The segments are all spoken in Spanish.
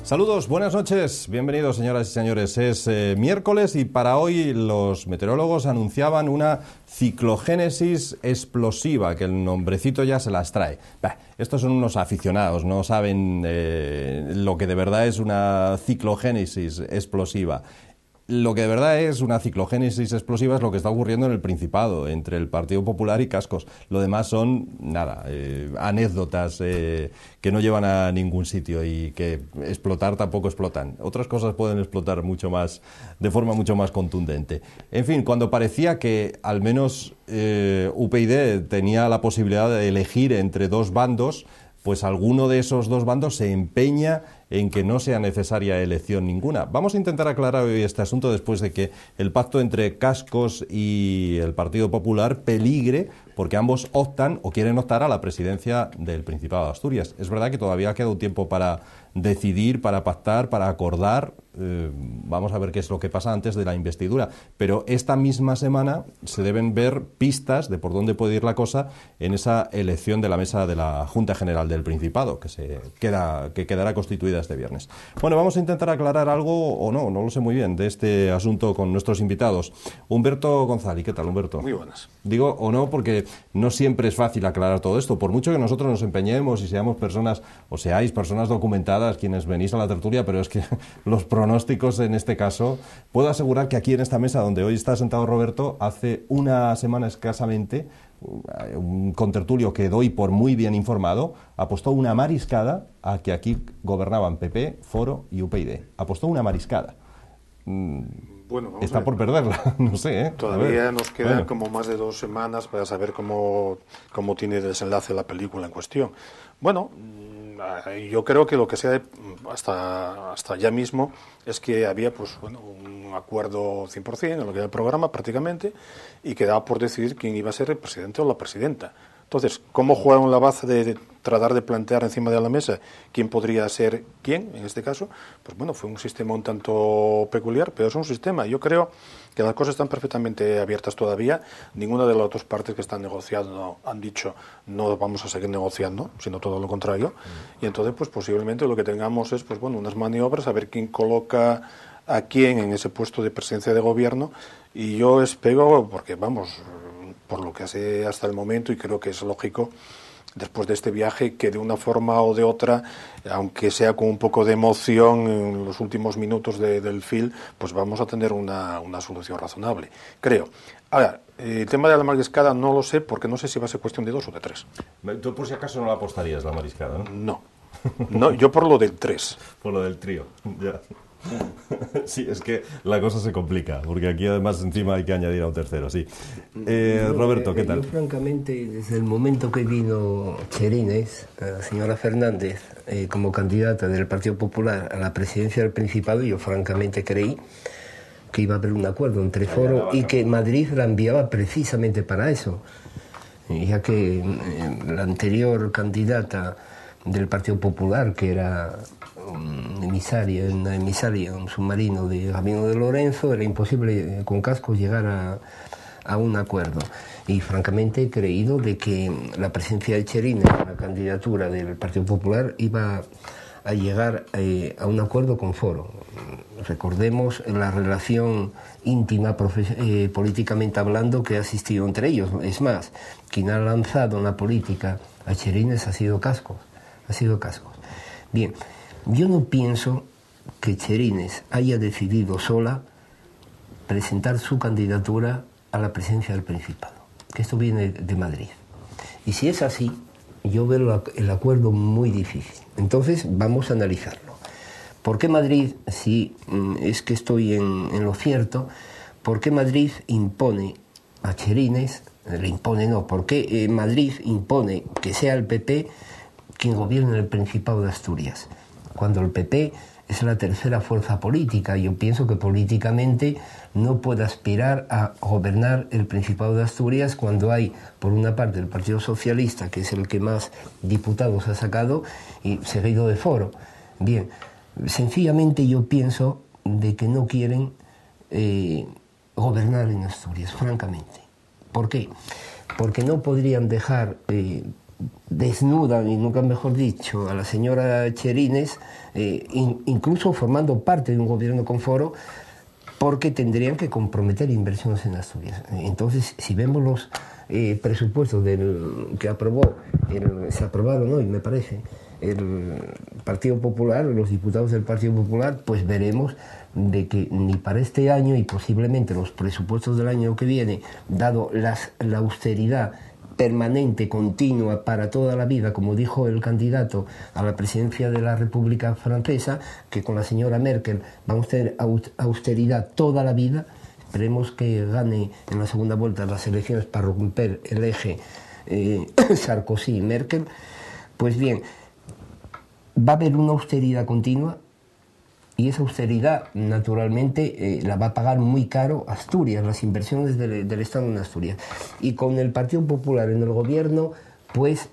Saludos, buenas noches, bienvenidos señoras y señores. Es miércoles y para hoy los meteorólogos anunciaban una ciclogénesis explosiva, que el nombrecito ya se las trae. Estos son unos aficionados, no saben lo que de verdad es una ciclogénesis explosiva. Lo que de verdad es una ciclogénesis explosiva es lo que está ocurriendo en el Principado, entre el Partido Popular y Cascos. Lo demás son, nada, anécdotas que no llevan a ningún sitio y que explotar tampoco explotan. Otras cosas pueden explotar mucho más, de forma mucho más contundente. En fin, cuando parecía que al menos UPyD tenía la posibilidad de elegir entre dos bandos, pues alguno de esos dos bandos se empeña en que no sea necesaria elección ninguna. Vamos a intentar aclarar hoy este asunto después de que el pacto entre Cascos y el Partido Popular peligre, porque ambos optan o quieren optar a la presidencia del Principado de Asturias. Es verdad que todavía queda un tiempo para decidir, para pactar, para acordar. Vamos a ver qué es lo que pasa antes de la investidura. Pero esta misma semana se deben ver pistas de por dónde puede ir la cosa en esa elección de la mesa de la Junta General del Principado, que quedará constituida este viernes. Bueno, vamos a intentar aclarar algo, o no lo sé muy bien, de este asunto con nuestros invitados. Humberto González, ¿qué tal, Humberto? Muy buenas. Digo o no porque no siempre es fácil aclarar todo esto, por mucho que nosotros nos empeñemos y seamos personas, o seáis personas documentadas quienes venís a la tertulia, pero es que los pronósticos en este caso, puedo asegurar que aquí en esta mesa donde hoy está sentado Roberto, hace una semana escasamente, un contertulio que doy por muy bien informado, apostó una mariscada a que aquí gobernaban PP, Foro y UPyD. Apostó una mariscada. Bueno, está por perderla, no sé, ¿eh? Todavía nos quedan como más de 2 semanas para saber cómo tiene desenlace la película en cuestión. Bueno, yo creo que lo que sea hasta ya mismo es que había un acuerdo 100% en lo que era el programa prácticamente y quedaba por decidir quién iba a ser el presidente o la presidenta. Entonces, ¿cómo jugaron la baza de tratar de plantear encima de la mesa quién podría ser quién, en este caso? Pues bueno, fue un sistema un tanto peculiar, pero es un sistema. Yo creo que las cosas están perfectamente abiertas todavía. Ninguna de las dos partes que están negociando han dicho no vamos a seguir negociando, sino todo lo contrario. Y entonces, pues posiblemente lo que tengamos es unas maniobras, a ver quién coloca a quién en ese puesto de presidencia de gobierno. Y yo espero, porque por lo que sé hasta el momento, y creo que es lógico, después de este viaje, que de una forma o de otra, aunque sea con un poco de emoción en los últimos minutos del film, pues vamos a tener una solución razonable, creo. Ahora, el tema de la mariscada no lo sé, porque no sé si va a ser cuestión de 2 o de 3. Tú por si acaso no la apostarías, la mariscada, ¿no? No, yo por lo del 3. Por lo del trío, ya. Sí, es que la cosa se complica, porque aquí además encima hay que añadir a un tercero, sí. Roberto, ¿qué tal? Yo francamente, desde el momento que vino Cherines, la señora Fernández, como candidata del Partido Popular a la presidencia del Principado, yo francamente creí que iba a haber un acuerdo entre Foro y que Madrid la enviaba precisamente para eso, ya que la anterior candidata del Partido Popular, que era un emisario, un submarino de Gabino de Lorenzo, era imposible con Cascos llegar a un acuerdo. Y francamente he creído de que la presencia de Cherines, la candidatura del Partido Popular, iba a llegar a un acuerdo con Foro. Recordemos la relación íntima, políticamente hablando, que ha existido entre ellos. Es más, quien ha lanzado en la política a Cherines ha sido Cascos. Bien, yo no pienso que Cherines haya decidido sola presentar su candidatura a la presidencia del Principado, que esto viene de Madrid. Y si es así, yo veo el acuerdo muy difícil. Entonces vamos a analizarlo. ¿Por qué Madrid, si es que estoy en lo cierto, por qué Madrid impone a Cherines, ¿por qué Madrid impone que sea el PP quien gobierna el Principado de Asturias, cuando el PP es la tercera fuerza política? Yo pienso que políticamente no puede aspirar a gobernar el Principado de Asturias cuando hay, por una parte, el Partido Socialista, que es el que más diputados ha sacado, y seguido de Foro. Bien, sencillamente yo pienso de que no quieren gobernar en Asturias, francamente. ¿Por qué? Porque no podrían dejar desnudan, y nunca mejor dicho, a la señora Cherines, incluso formando parte de un gobierno con Foro, porque tendrían que comprometer inversiones en Asturias. Entonces, si vemos los presupuestos que se aprobaron hoy, me parece, el Partido Popular, los diputados del Partido Popular, pues veremos de que ni para este año y posiblemente los presupuestos del año que viene, dado la austeridad permanente, continua, para toda la vida, como dijo el candidato a la presidencia de la República Francesa, que con la señora Merkel vamos a tener austeridad toda la vida. Esperemos que gane en la segunda vuelta las elecciones para romper el eje Sarkozy-Merkel. Pues bien, va a haber una austeridad continua, y esa austeridad, naturalmente, la va a pagar muy caro Asturias, las inversiones del Estado en Asturias. Y con el Partido Popular en el gobierno, pues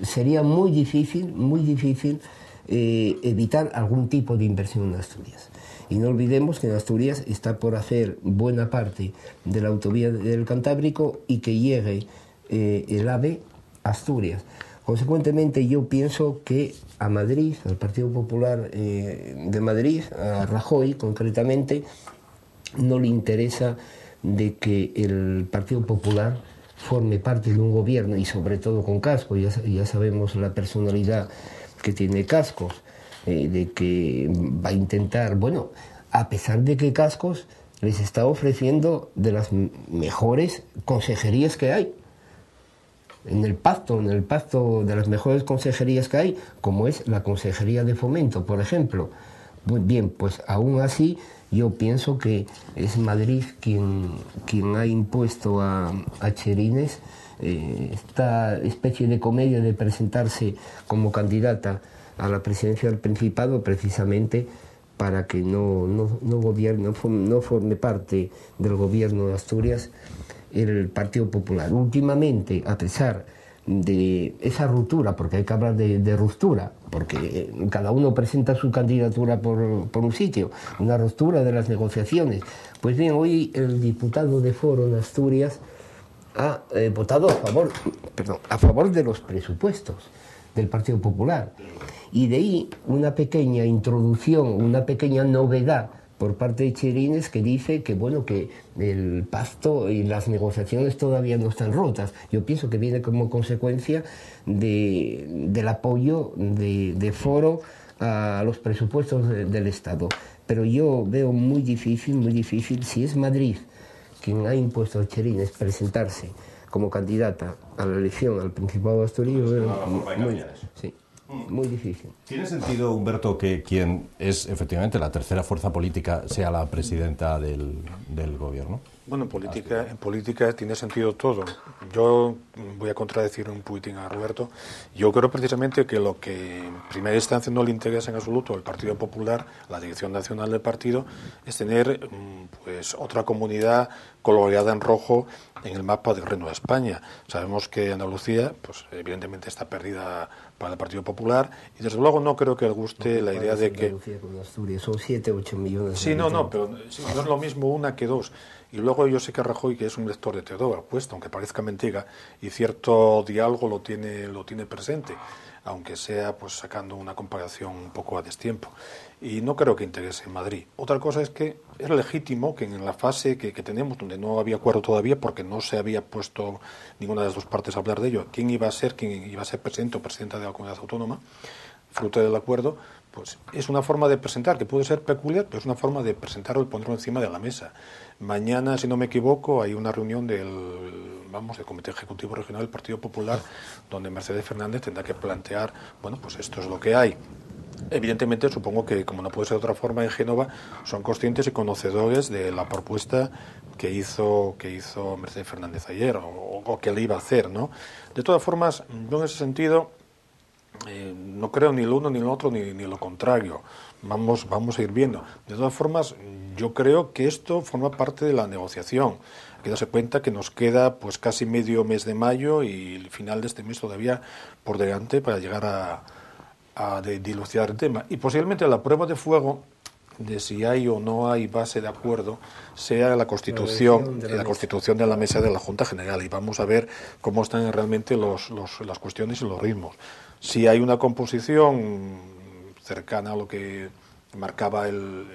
sería muy difícil evitar algún tipo de inversión en Asturias. Y no olvidemos que en Asturias está por hacer buena parte de la autovía del Cantábrico y que llegue el AVE a Asturias. Consecuentemente, yo pienso que a Madrid, al Partido Popular de Madrid, a Rajoy concretamente, no le interesa de que el Partido Popular forme parte de un gobierno, y sobre todo con Cascos. Ya sabemos la personalidad que tiene Cascos, de que va a intentar, bueno, a pesar de que Cascos les está ofreciendo de las mejores consejerías que hay, en el pacto de las mejores consejerías que hay, como es la Consejería de Fomento, por ejemplo. Muy bien, pues aún así yo pienso que es Madrid quien ha impuesto a Cherines esta especie de comedia de presentarse como candidata a la presidencia del Principado, precisamente para que no forme parte del gobierno de Asturias el Partido Popular. Últimamente, a pesar de esa ruptura, porque hay que hablar de ruptura, porque cada uno presenta su candidatura por un sitio, una ruptura de las negociaciones. Pues bien, hoy el diputado de Foro en Asturias ha votado a favor de los presupuestos del Partido Popular. Y de ahí una pequeña introducción, una pequeña novedad por parte de Cherines, que dice que, bueno, que el pacto y las negociaciones todavía no están rotas. Yo pienso que viene como consecuencia del apoyo de Foro a los presupuestos del Estado. Pero yo veo muy difícil, si es Madrid quien ha impuesto a Cherines presentarse como candidata a la elección al Principado de Asturias, muy difícil. ¿Tiene sentido, Humberto, que quien es efectivamente la tercera fuerza política sea la presidenta del gobierno? Bueno, en política tiene sentido todo. Yo voy a contradecir un poquitín a Roberto. Yo creo precisamente que lo que en primera instancia no le interesa en absoluto al Partido Popular, la dirección nacional del partido, es tener pues otra comunidad coloreada en rojo en el mapa del Reino de España. Sabemos que Andalucía, pues evidentemente está perdida para el Partido Popular, y desde luego no creo que le guste la idea de que... Con Asturias son 7 o 8 millones. Sí, no, pero sí, no es lo mismo una que dos. Y luego yo sé que Rajoy, que es un lector de Teodoro, apuesto, aunque parezca mentira, y cierto diálogo lo tiene presente, aunque sea pues sacando una comparación un poco a destiempo. Y no creo que interese en Madrid. Otra cosa es que es legítimo que en la fase que tenemos, donde no había acuerdo todavía, porque no se había puesto ninguna de las dos partes a hablar de ello, quién iba a ser presidente o presidenta de la comunidad autónoma, fruto del acuerdo, pues es una forma de presentar, que puede ser peculiar, pero es una forma de presentarlo y ponerlo encima de la mesa. Mañana, si no me equivoco, hay una reunión del Comité Ejecutivo Regional del Partido Popular, donde Mercedes Fernández tendrá que plantear, bueno, pues esto es lo que hay. Evidentemente, supongo que, como no puede ser de otra forma, en Génova son conscientes y conocedores de la propuesta que hizo Mercedes Fernández ayer, o que le iba a hacer, ¿no? De todas formas, yo en ese sentido no creo ni lo uno ni lo otro ni lo contrario. Vamos a ir viendo. De todas formas, yo creo que esto forma parte de la negociación. Hay que darse cuenta que nos queda pues casi medio mes de mayo y el final de este mes todavía por delante para llegar a dilucidar el tema. Y posiblemente la prueba de fuego de si hay o no hay base de acuerdo sea la constitución de la mesa de la Junta General, y vamos a ver cómo están realmente las cuestiones y los ritmos. Si hay una composición cercana a lo que marcaba el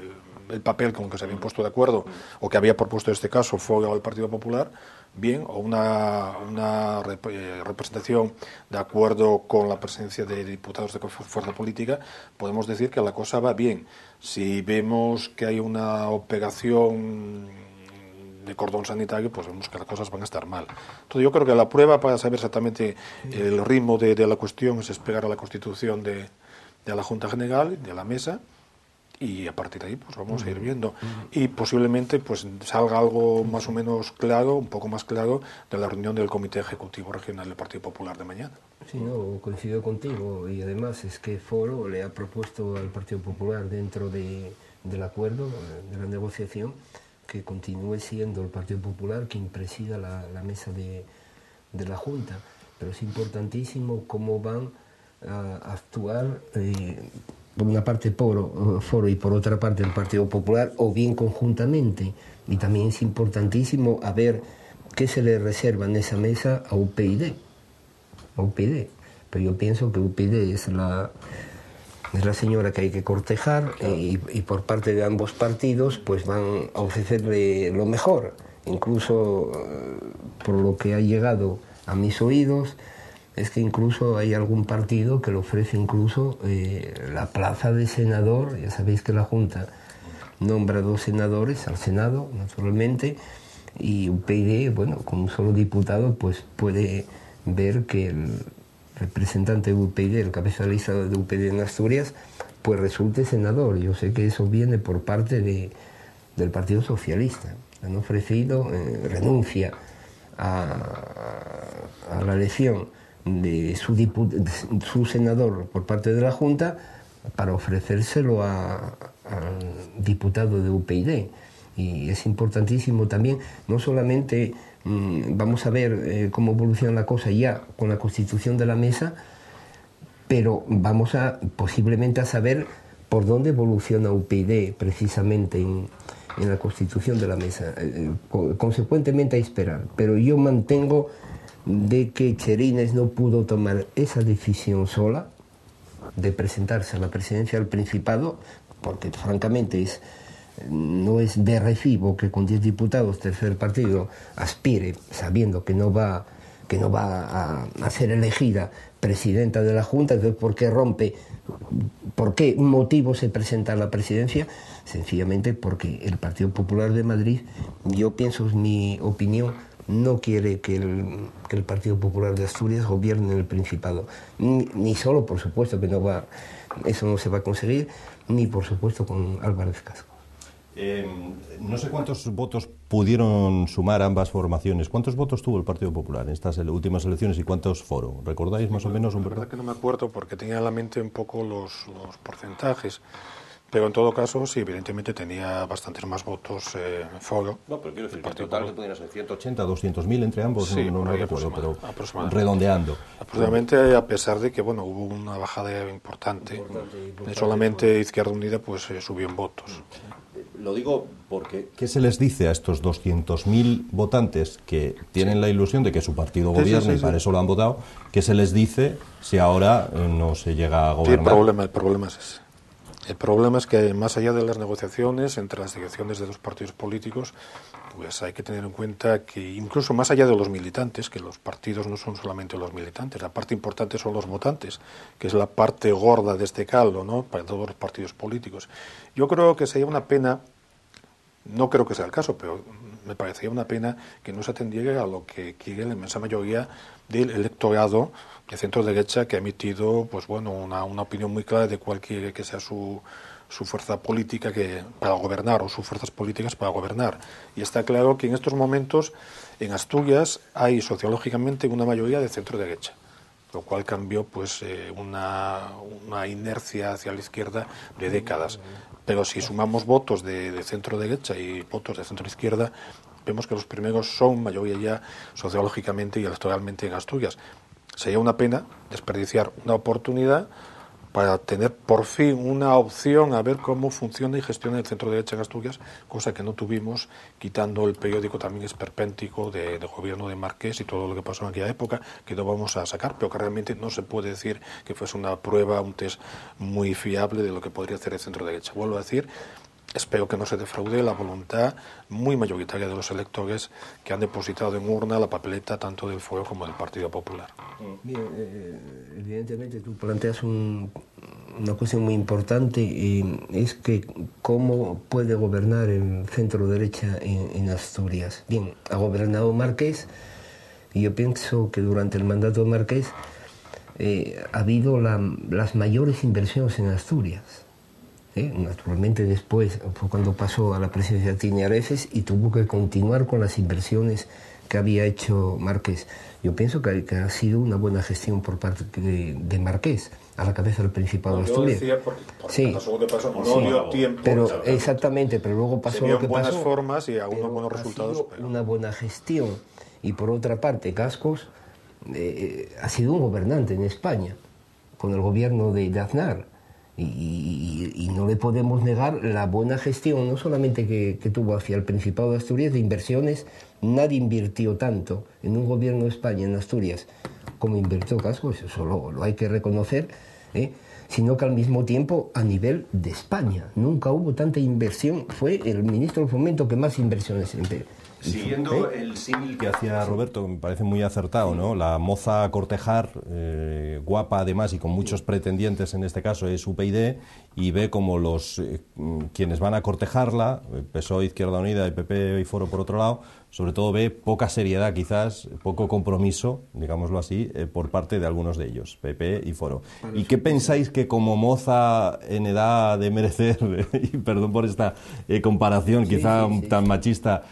papel con que se habían puesto de acuerdo, o que había propuesto en este caso Fogg al Partido Popular, bien, o una representación de acuerdo con la presencia de diputados de fuerza política, podemos decir que la cosa va bien. Si vemos que hay una operación de cordón sanitario, pues vemos que las cosas van a estar mal. Entonces yo creo que la prueba para saber exactamente el ritmo de la cuestión es esperar a la constitución de la Junta General, de la mesa, y a partir de ahí pues vamos a ir viendo, y posiblemente pues salga algo más o menos claro, un poco más claro, de la reunión del Comité Ejecutivo Regional del Partido Popular de mañana. Sí, no, coincido contigo, y además es que Foro le ha propuesto al Partido Popular, dentro del acuerdo, de la negociación, que continúe siendo el Partido Popular quien presida la mesa de la Junta, pero es importantísimo cómo van a actuar por una parte Foro y por otra parte el Partido Popular, o bien conjuntamente. Y también es importantísimo a ver qué se le reserva en esa mesa a UPyD. Pero yo pienso que UPyD es la señora que hay que cortejar, y por parte de ambos partidos pues van a ofrecerle lo mejor. Incluso por lo que ha llegado a mis oídos, es que incluso hay algún partido que le ofrece incluso la plaza de senador. Ya sabéis que la Junta nombra 2 senadores al Senado, naturalmente, y UPyD, bueno, con un solo diputado, pues puede ver que el representante de UPyD, el cabeza de lista de UPyD en Asturias, pues resulte senador. Yo sé que eso viene por parte del Partido Socialista. Han ofrecido renuncia a la elección de su senador por parte de la Junta para ofrecérselo al diputado de UPyD. Y es importantísimo también, no solamente vamos a ver cómo evoluciona la cosa ya con la constitución de la mesa, pero vamos posiblemente a saber por dónde evoluciona UPyD precisamente en la constitución de la mesa. Consecuentemente hay que esperar, pero yo mantengo de que Cherines no pudo tomar esa decisión sola de presentarse a la presidencia del Principado, porque francamente no es de recibo que con 10 diputados tercer partido aspire, sabiendo que no va a ser elegida presidenta de la Junta. Entonces, ¿por qué rompe? ¿Por qué motivo se presenta a la presidencia? Sencillamente porque el Partido Popular de Madrid, yo pienso, es mi opinión, no quiere que el Partido Popular de Asturias gobierne en el Principado. Ni solo, por supuesto, que eso no se va a conseguir, ni por supuesto con Álvarez Cascos. No sé cuántos votos pudieron sumar ambas formaciones. ¿Cuántos votos tuvo el Partido Popular en estas últimas elecciones y cuántos Foro? ¿Recordáis más o menos? La verdad que no me acuerdo, porque tenía en la mente un poco los porcentajes. Pero en todo caso, sí, evidentemente tenía bastantes más votos Foro. No, pero quiero decir que en total podrían ser 180, 200.000 entre ambos, sí, no recuerdo, pero redondeando. Aproximadamente, a pesar de que bueno, hubo una bajada importante solamente Izquierda Unida pues subió en votos. Lo digo porque, ¿qué se les dice a estos 200.000 votantes que tienen la ilusión de que su partido gobierne y para eso lo han votado? ¿Qué se les dice si ahora no se llega a gobernar? Sí, el problema es ese. El problema es que más allá de las negociaciones entre las direcciones de los partidos políticos, pues hay que tener en cuenta que incluso más allá de los militantes, que los partidos no son solamente los militantes, la parte importante son los votantes, que es la parte gorda de este caldo, ¿no?, para todos los partidos políticos. Yo creo que sería una pena, no creo que sea el caso, pero me parecería una pena que no se atendiera a lo que quiere la inmensa mayoría del electorado de centro derecha, que ha emitido pues bueno una opinión muy clara de cuál quiere que sea su fuerza política para gobernar, o sus fuerzas políticas para gobernar. Y está claro que en estos momentos en Asturias hay sociológicamente una mayoría de centro derecha, lo cual cambió pues una inercia hacia la izquierda de décadas. Pero si sumamos votos de centro derecha y votos de centro izquierda, vemos que los primeros son mayoría ya sociológicamente y electoralmente en Asturias. Sería una pena desperdiciar una oportunidad para tener por fin una opción a ver cómo funciona y gestiona el centro derecha en Asturias, cosa que no tuvimos, quitando el periódico también esperpéntico de gobierno de Marqués y todo lo que pasó en aquella época, que no vamos a sacar, pero que realmente no se puede decir que fuese una prueba, un test muy fiable de lo que podría hacer el centro derecha. Vuelvo a decir, espero que no se defraude la voluntad muy mayoritaria de los electores que han depositado en urna la papeleta tanto del Fuero como del Partido Popular. Bien, evidentemente tú planteas una cuestión muy importante, es que cómo puede gobernar el centro derecha en Asturias. Bien, ha gobernado Marqués y yo pienso que durante el mandato de Marqués ha habido las mayores inversiones en Asturias. Naturalmente después fue cuando pasó a la presidencia de Tini Areces y tuvo que continuar con las inversiones que había hecho Marqués. Yo pienso que ha sido una buena gestión por parte de Marqués a la cabeza del Principado de Asturias. Yo decía porque sí, pasó lo que pasó, no sí, dio tiempo. pero exactamente, pero luego pasó lo que pasó. Buenas formas y algunos buenos resultados. Pero una buena gestión. Y por otra parte, Cascos ha sido un gobernante en España con el gobierno de Aznar. Y no le podemos negar la buena gestión, no solamente que tuvo hacia el Principado de Asturias, de inversiones. Nadie invirtió tanto en un gobierno de España, en Asturias, como invirtió Cascos, eso lo hay que reconocer, sino que al mismo tiempo a nivel de España. Nunca hubo tanta inversión, fue el ministro de Fomento que más inversiones Siguiendo el símil que hacía Roberto, que me parece muy acertado, ¿no? La moza a cortejar, guapa además y con muchos pretendientes en este caso, es UPyD, y ve como quienes van a cortejarla, PSOE, Izquierda Unida y PP y Foro por otro lado, sobre todo ve poca seriedad quizás, poco compromiso, digámoslo así, por parte de algunos de ellos, PP y Foro. ¿Y qué pensáis que como moza en edad de merecer, y perdón por esta comparación quizá tan machista,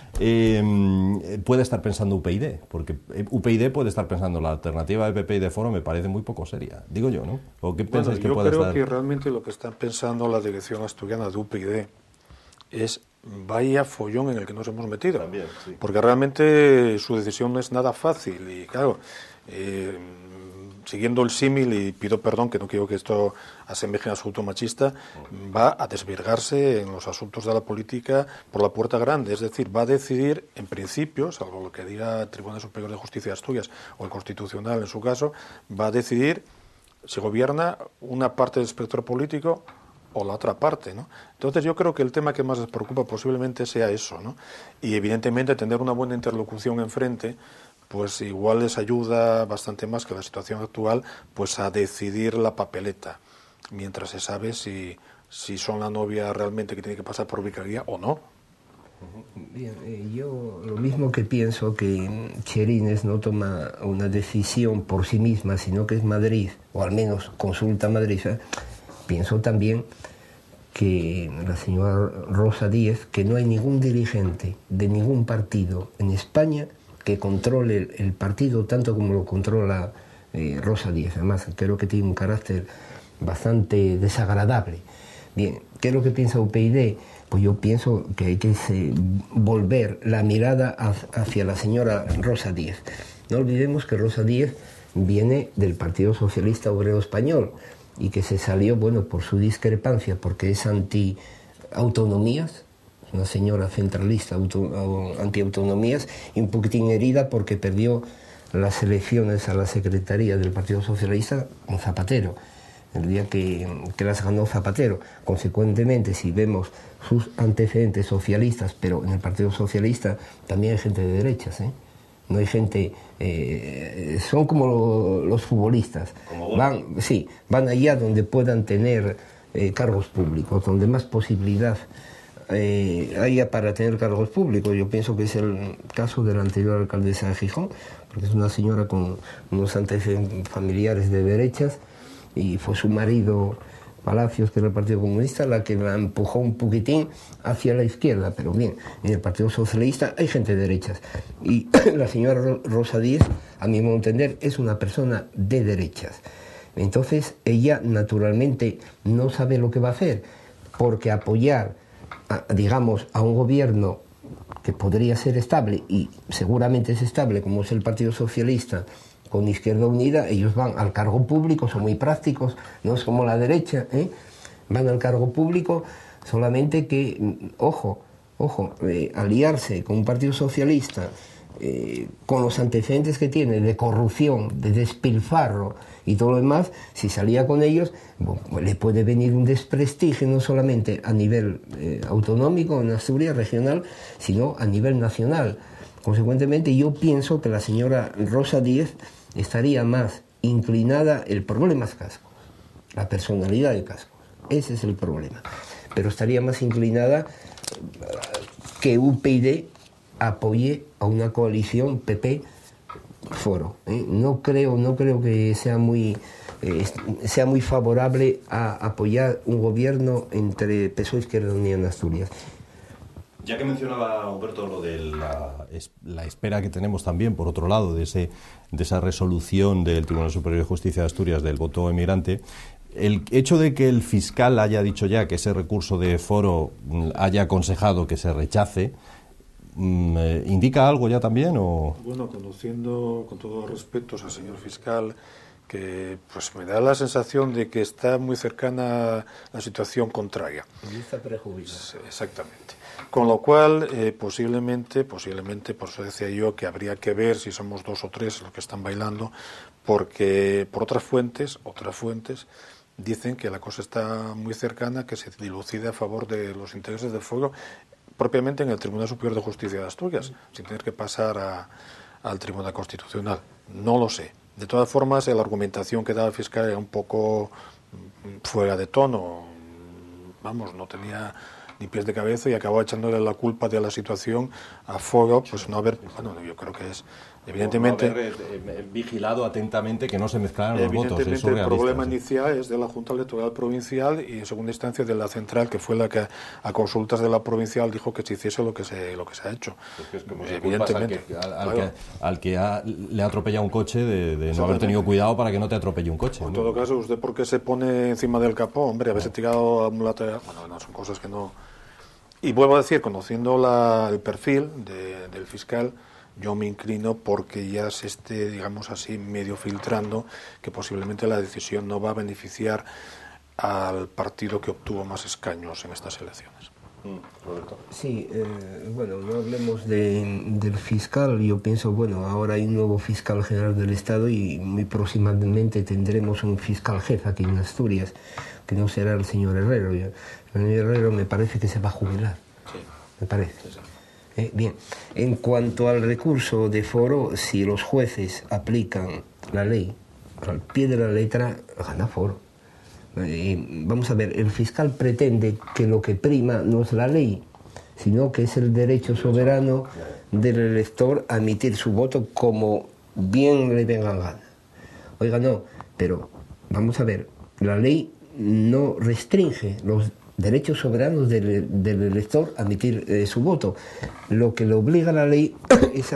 puede estar pensando UPyD? Porque UPyD puede estar pensando la alternativa de PP y de Foro, me parece muy poco seria, digo yo, ¿no? ¿O qué pensáis que puede estar? Yo creo que realmente lo que están pensando la dirección asturiana de UPyD es vaya follón en el que nos hemos metido. También, sí. Porque realmente su decisión no es nada fácil y claro, siguiendo el símil, y pido perdón que no quiero que esto asemeje a asunto machista, va a desvirgarse en los asuntos de la política por la puerta grande, es decir, va a decidir en principio, salvo lo que diga el Tribunal Superior de Justicia de Asturias o el Constitucional en su caso, va a decidir si gobierna una parte del espectro político o la otra parte, ¿no? Entonces yo creo que el tema que más les preocupa posiblemente sea eso, ¿no? Y evidentemente tener una buena interlocución enfrente, pues igual les ayuda bastante más que la situación actual, pues a decidir la papeleta, mientras se sabe si son la novia realmente que tiene que pasar por vicaría o no. Bien, yo lo mismo que pienso que Cherines no toma una decisión por sí misma, sino que es Madrid, o al menos consulta a Madrid, pienso también que la señora Rosa Díez, que no hay ningún dirigente de ningún partido en España que controle el partido tanto como lo controla Rosa Díez. Además, creo que tiene un carácter bastante desagradable. Bien, ¿qué es lo que piensa UPyD? Pues yo pienso que hay que volver la mirada hacia la señora Rosa Díez. No olvidemos que Rosa Díez viene del Partido Socialista Obrero Español y que se salió, bueno, por su discrepancia, porque es anti-autonomías, una señora centralista anti-autonomías, y un poquitín herida porque perdió las elecciones a la Secretaría del Partido Socialista con Zapatero, el día que las ganó Zapatero. Consecuentemente, si vemos sus antecedentes socialistas, pero en el Partido Socialista también hay gente de derechas, no hay gente, son como los futbolistas, van allá donde puedan tener cargos públicos, donde más posibilidad haya para tener cargos públicos. Yo pienso que es el caso de la anterior alcaldesa de Gijón, porque es una señora con unos antecedentes familiares de derechas, y fue su marido Palacios, que era el Partido Comunista, la que la empujó un poquitín hacia la izquierda. Pero bien, en el Partido Socialista hay gente de derechas, y la señora Rosa Díez, a mi modo de entender, es una persona de derechas. Entonces ella naturalmente no sabe lo que va a hacer, porque apoyar digamos a un gobierno que podría ser estable, y seguramente es estable, como es el Partido Socialista, con Izquierda Unida, ellos van al cargo público, son muy prácticos, no es como la derecha, van al cargo público, solamente que, ojo, aliarse con un partido socialista, con los antecedentes que tiene de corrupción, de despilfarro y todo lo demás, si salía con ellos, bueno, le puede venir un desprestigio no solamente a nivel autonómico en Asturias, regional, sino a nivel nacional. Consecuentemente, yo pienso que la señora Rosa Díez estaría más inclinada, el problema es Cascos, la personalidad de Cascos, ese es el problema, pero estaría más inclinada que UPyD apoye a una coalición PP-Foro. No creo que sea muy favorable a apoyar un gobierno entre PSOE y Izquierda Unida en Asturias. Ya que mencionaba Humberto lo de la espera que tenemos también, por otro lado, de esa resolución del Tribunal Superior de Justicia de Asturias del voto emigrante, el hecho de que el fiscal haya dicho ya que ese recurso de Foro haya aconsejado que se rechace, ¿indica algo ya también? O... Bueno, conociendo con todos los respetos al señor fiscal, que pues me da la sensación de que está muy cercana a la situación contraria. Está prejubilado. Exactamente. Con lo cual, posiblemente, por eso decía yo que habría que ver si somos 2 o 3 los que están bailando, porque por otras fuentes dicen que la cosa está muy cercana, que se dilucide a favor de los intereses del Foro, propiamente en el Tribunal Superior de Justicia de Asturias, sin tener que pasar al Tribunal Constitucional. No lo sé. De todas formas, la argumentación que daba el fiscal era un poco fuera de tono. Vamos, no tenía ni pies de cabeza y acabó echándole la culpa de la situación a Foro, pues no haber... Bueno, yo creo que es... Evidentemente, no haber vigilado atentamente que no se mezclaran los votos. Evidentemente el problema inicial es de la Junta Electoral Provincial y en segunda instancia de la Central, que fue la que a consultas de la provincial dijo que se hiciese lo que se ha hecho. Es como evidentemente al que le ha atropellado un coche de no haber tenido cuidado para que no te atropelle un coche. En todo caso, ¿usted por qué se pone encima del capó? Hombre, haberse tirado a mulata... Bueno, no, son cosas que no... Y vuelvo a decir, conociendo el perfil del fiscal, yo me inclino porque ya se esté, digamos así, medio filtrando que posiblemente la decisión no va a beneficiar al partido que obtuvo más escaños en estas elecciones. Roberto. Sí, bueno, no hablemos del fiscal. Yo pienso, bueno, ahora hay un nuevo fiscal general del Estado y muy próximamente tendremos un fiscal jefe aquí en Asturias, que no será el señor Herrero. El señor Herrero me parece que se va a jubilar. Sí. Me parece. Sí, sí. Bien, en cuanto al recurso de Foro, si los jueces aplican la ley al pie de la letra, gana Foro. Vamos a ver, el fiscal pretende que lo que prima no es la ley, sino que es el derecho soberano del elector a emitir su voto como bien le venga gana. Oiga, no, pero vamos a ver, la ley no restringe los derechos soberanos del elector a emitir su voto. Lo que le obliga a la ley es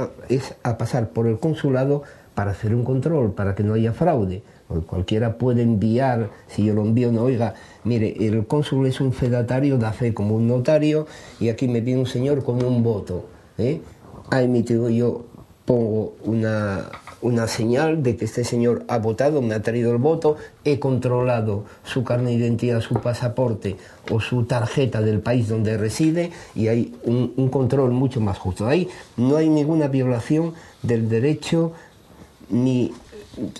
a pasar por el consulado para hacer un control, para que no haya fraude. Cualquiera puede enviar, si yo lo envío, no, oiga, mire, el cónsul es un fedatario, da fe como un notario, y aquí me viene un señor con un voto, ha emitido, yo pongo una señal de que este señor ha votado, me ha traído el voto, he controlado su carnet de identidad, su pasaporte o su tarjeta del país donde reside, y hay un control mucho más justo. Ahí no hay ninguna violación del derecho ni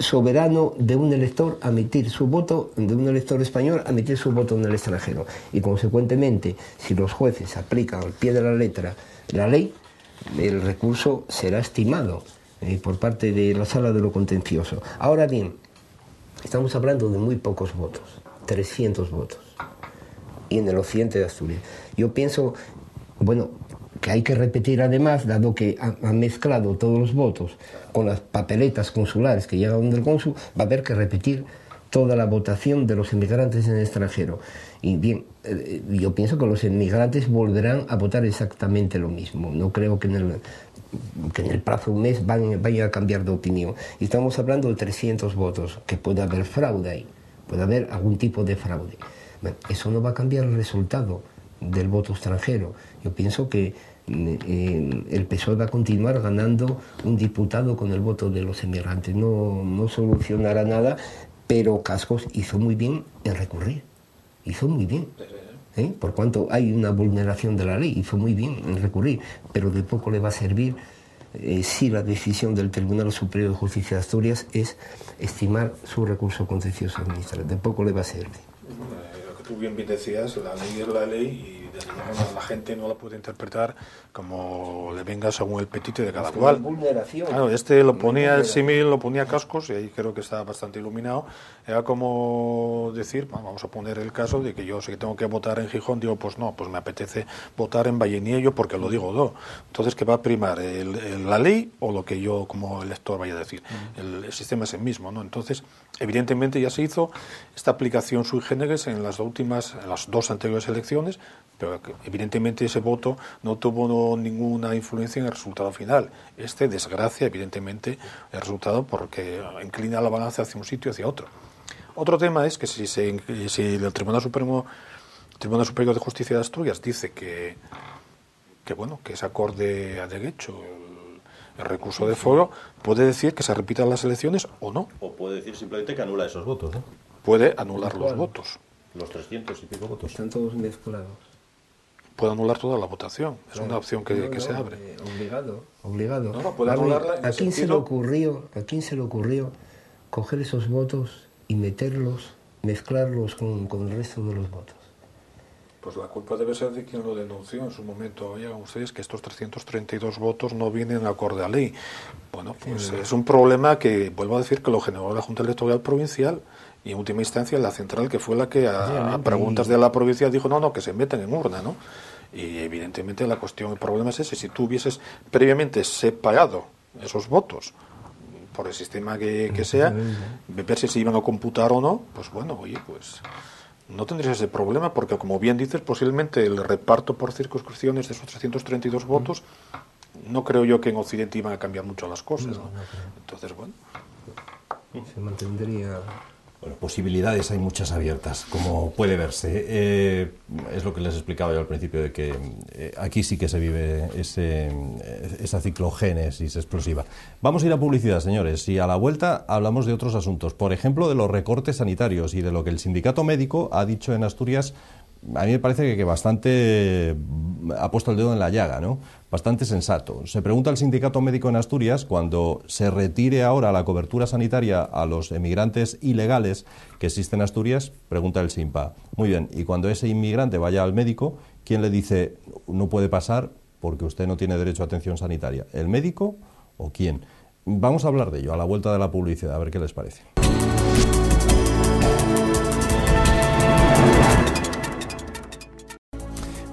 soberano de un elector a emitir su voto, de un elector español a emitir su voto en el extranjero. Y consecuentemente, si los jueces aplican al pie de la letra la ley, el recurso será estimado por parte de la Sala de lo Contencioso. Ahora bien, estamos hablando de muy pocos votos, 300 votos, y en el occidente de Asturias. Yo pienso, bueno, que hay que repetir además, dado que han mezclado todos los votos con las papeletas consulares que llegan del cónsul, va a haber que repetir toda la votación de los inmigrantes en el extranjero. Y bien, yo pienso que los inmigrantes volverán a votar exactamente lo mismo. No creo que en el plazo de un mes vayan a cambiar de opinión. Y estamos hablando de 300 votos, que puede haber fraude ahí, puede haber algún tipo de fraude. Bueno, eso no va a cambiar el resultado del voto extranjero. Yo pienso que el PSOE va a continuar ganando un diputado con el voto de los emigrantes. No solucionará nada, pero Cascos hizo muy bien en recurrir. Hizo muy bien. Por cuanto hay una vulneración de la ley, hizo muy bien en recurrir, pero de poco le va a servir si la decisión del Tribunal Superior de Justicia de Asturias es estimar su recurso contencioso administrativo. De poco le va a servir. Lo que tú bien decías, la ley es la ley y desde luego la gente no la puede interpretar como le venga según el petite de cada cual. Claro, lo ponía el símil, lo ponía Cascos, y ahí creo que está bastante iluminado. Era como decir, vamos a poner el caso de que yo sé que tengo que votar en Gijón, digo, pues no, pues me apetece votar en Valleniello porque lo digo yo. Entonces, ¿qué va a primar? ¿La ley o lo que yo como elector vaya a decir? El sistema es el mismo, ¿no? Entonces, evidentemente ya se hizo esta aplicación sui generis en las dos anteriores elecciones, pero evidentemente ese voto no tuvo ninguna influencia en el resultado final. Desgracia, evidentemente, el resultado porque inclina la balanza hacia un sitio y hacia otro. Otro tema es que si el Tribunal Superior de Justicia de Asturias dice que es acorde a derecho el recurso de foro, puede decir que se repitan las elecciones o no. O puede decir simplemente que anula esos votos, ¿no? Puede anular los votos. Los 300 y pico votos. Están todos mezclados. Puede anular toda la votación. Es una opción que se abre. Obligado. No, puede anularla. ¿A quién se le ocurrió coger esos votos y mezclarlos con el resto de los votos? Pues la culpa debe ser de quien lo denunció en su momento. Oigan ustedes que estos 332 votos no vienen acorde a ley. Bueno, pues es un problema que, vuelvo a decir, que lo generó la Junta Electoral Provincial y en última instancia la central, que fue la que a preguntas de la provincia dijo no, que se meten en urna, ¿no? Y evidentemente el problema es ese. Si tú hubieses previamente separado esos votos por el sistema que sea, ver si se iban a computar o no, pues bueno, oye, pues no tendrías ese problema, porque como bien dices, posiblemente el reparto por circunscripciones de esos 332 votos, no creo yo que en Occidente iban a cambiar mucho las cosas, ¿no? Entonces, bueno. Se mantendría... Bueno, posibilidades hay muchas abiertas, como puede verse. Es lo que les explicaba yo al principio, de que aquí sí que se vive esa ciclogénesis explosiva. Vamos a ir a publicidad, señores, y a la vuelta hablamos de otros asuntos. Por ejemplo, de los recortes sanitarios y de lo que el sindicato médico ha dicho en Asturias. A mí me parece que bastante ha puesto el dedo en la llaga, ¿no? Bastante sensato. Se pregunta al sindicato médico en Asturias, cuando se retire ahora la cobertura sanitaria a los emigrantes ilegales que existen en Asturias, pregunta el SINPA. Muy bien, y cuando ese inmigrante vaya al médico, ¿quién le dice no puede pasar porque usted no tiene derecho a atención sanitaria? ¿El médico o quién? Vamos a hablar de ello a la vuelta de la publicidad, a ver qué les parece.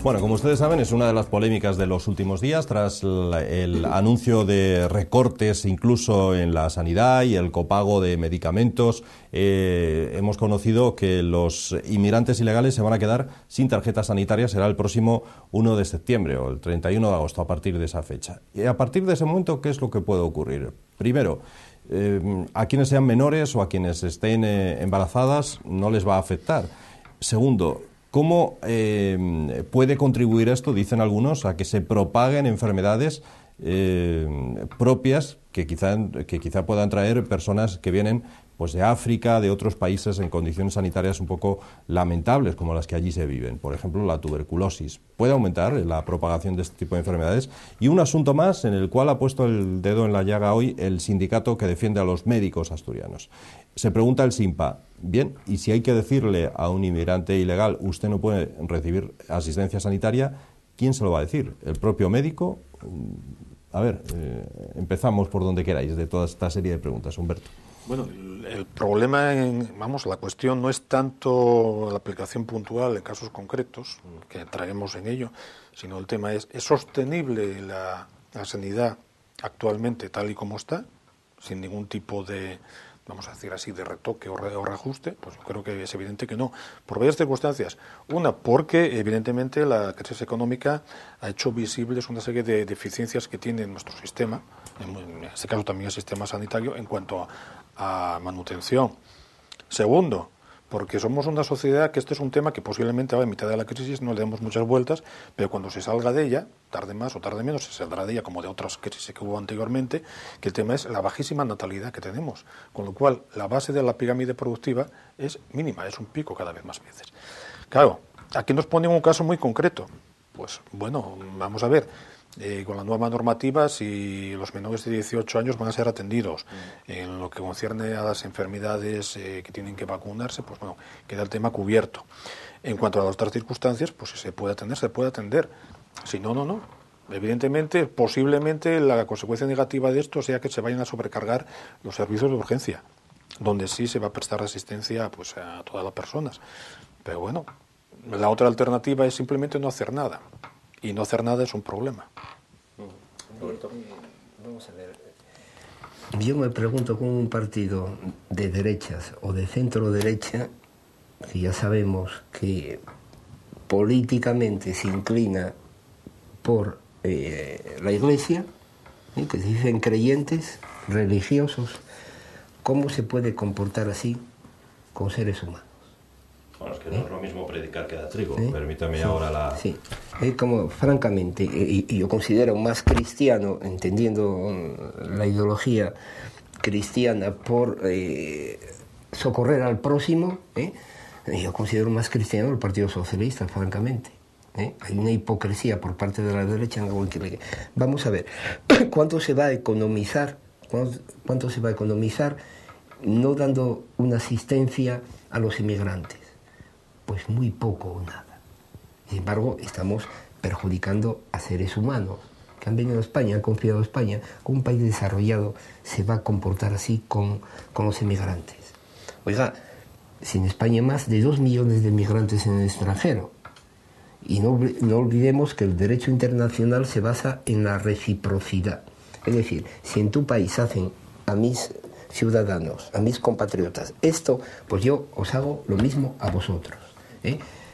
Bueno, como ustedes saben, es una de las polémicas de los últimos días, tras el anuncio de recortes incluso en la sanidad y el copago de medicamentos. Hemos conocido que los inmigrantes ilegales se van a quedar sin tarjeta sanitaria, será el próximo 1 de septiembre o el 31 de agosto, a partir de esa fecha. Y a partir de ese momento, ¿qué es lo que puede ocurrir? Primero, a quienes sean menores o a quienes estén embarazadas no les va a afectar. Segundo, ¿cómo puede contribuir esto, dicen algunos, a que se propaguen enfermedades propias que quizá puedan traer personas que vienen pues de África, de otros países en condiciones sanitarias un poco lamentables, como las que allí se viven? Por ejemplo, la tuberculosis. Puede aumentar la propagación de este tipo de enfermedades. Y un asunto más en el cual ha puesto el dedo en la llaga hoy el sindicato que defiende a los médicos asturianos. Se pregunta el SINPA, bien, y si hay que decirle a un inmigrante ilegal, usted no puede recibir asistencia sanitaria, ¿quién se lo va a decir? ¿El propio médico? A ver, empezamos por donde queráis de toda esta serie de preguntas, Humberto. Bueno, el problema, la cuestión no es tanto la aplicación puntual en casos concretos, que entraremos en ello, sino el tema ¿es sostenible la sanidad actualmente tal y como está, sin ningún tipo de, vamos a decir así, de retoque o reajuste? Pues creo que es evidente que no, por varias circunstancias. Una, porque evidentemente la crisis económica ha hecho visibles una serie de deficiencias que tiene nuestro sistema, en este caso también el sistema sanitario, en cuanto a manutención. Segundo, porque somos una sociedad que este es un tema que posiblemente ahora en mitad de la crisis no le demos muchas vueltas, pero cuando se salga de ella, tarde más o tarde menos, se saldrá de ella como de otras crisis que hubo anteriormente, que el tema es la bajísima natalidad que tenemos, con lo cual la base de la pirámide productiva es mínima, es un pico cada vez más veces. Claro, aquí nos ponen un caso muy concreto. Pues bueno, vamos a ver, con la nueva normativa, si los menores de 18 años van a ser atendidos en lo que concierne a las enfermedades que tienen que vacunarse, pues bueno, queda el tema cubierto. En cuanto a las otras circunstancias, pues si se puede atender, se puede atender. Si no, no. Evidentemente, posiblemente la consecuencia negativa de esto sea que se vayan a sobrecargar los servicios de urgencia, donde sí se va a prestar asistencia pues a todas las personas. Pero bueno, la otra alternativa es simplemente no hacer nada. Y no hacer nada es un problema. Vamos a ver. Yo me pregunto con un partido de derechas o de centro derecha, que ya sabemos que políticamente se inclina por la Iglesia, que se dicen creyentes, religiosos, ¿cómo se puede comportar así con seres humanos? Bueno, es que no es lo mismo predicar que dar trigo. Permítame ahora la... Sí, como francamente, y yo considero más cristiano, entendiendo la ideología cristiana por socorrer al próximo, yo considero más cristiano el Partido Socialista, francamente. Hay una hipocresía por parte de la derecha en algo que... Vamos a ver, ¿cuánto se va a economizar? ¿Cuánto se va a economizar no dando una asistencia a los inmigrantes? Pues muy poco o nada. Sin embargo, estamos perjudicando a seres humanos que han venido a España, han confiado a España. ¿Cómo un país desarrollado se va a comportar así con los inmigrantes? Oiga, si en España hay más de 2 millones de inmigrantes en el extranjero, y no olvidemos que el derecho internacional se basa en la reciprocidad. Es decir, si en tu país hacen a mis ciudadanos, a mis compatriotas esto, pues yo os hago lo mismo a vosotros.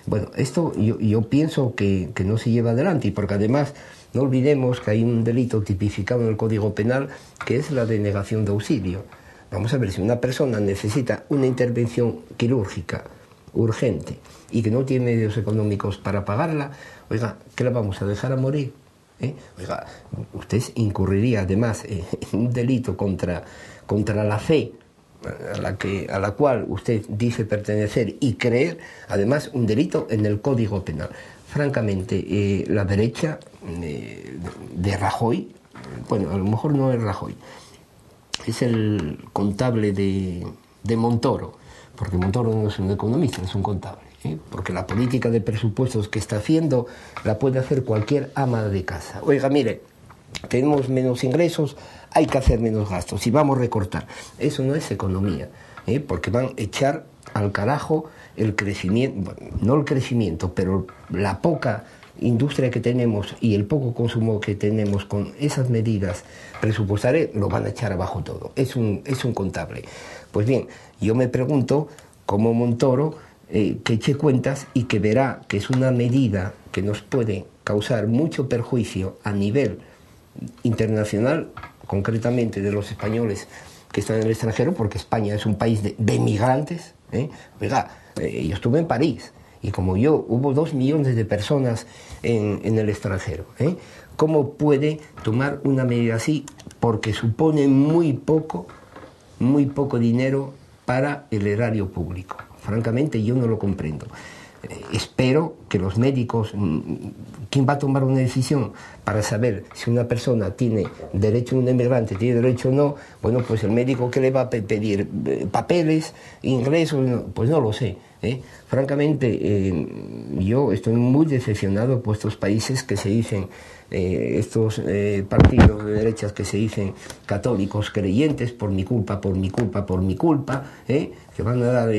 Bueno, esto yo pienso que no se lleva adelante, y porque además no olvidemos que hay un delito tipificado en el Código Penal que es la denegación de auxilio. Vamos a ver, si una persona necesita una intervención quirúrgica urgente y que no tiene medios económicos para pagarla, oiga, ¿qué la vamos a dejar a morir? Oiga, usted incurriría además en un delito contra la fe a la cual usted dice pertenecer y creer, además un delito en el Código Penal. Francamente, la derecha de Rajoy, bueno, a lo mejor no es Rajoy, es el contable de Montoro, porque Montoro no es un economista, es un contable, porque la política de presupuestos que está haciendo la puede hacer cualquier ama de casa. Oiga, mire, tenemos menos ingresos, hay que hacer menos gastos y vamos a recortar. Eso no es economía, porque van a echar al carajo el crecimiento, no el crecimiento, pero la poca industria que tenemos y el poco consumo que tenemos con esas medidas presupuestarias, lo van a echar abajo todo. Es un contable. Pues bien, yo me pregunto cómo Montoro, que eche cuentas y que verá que es una medida que nos puede causar mucho perjuicio a nivel internacional, concretamente de los españoles que están en el extranjero, porque España es un país de migrantes. Oiga, yo estuve en París y como yo hubo 2 millones de personas en el extranjero. ¿Cómo puede tomar una medida así? Porque supone muy poco dinero para el erario público. Francamente, yo no lo comprendo. Espero que los médicos, ¿quién va a tomar una decisión para saber si una persona tiene derecho, un inmigrante tiene derecho o no? Bueno, pues el médico, ¿qué le va a pedir? ¿Papeles? ¿Ingresos? Pues no lo sé. Francamente, yo estoy muy decepcionado por estos países que se dicen, estos partidos de derechas que se dicen católicos creyentes, por mi culpa, que van a dar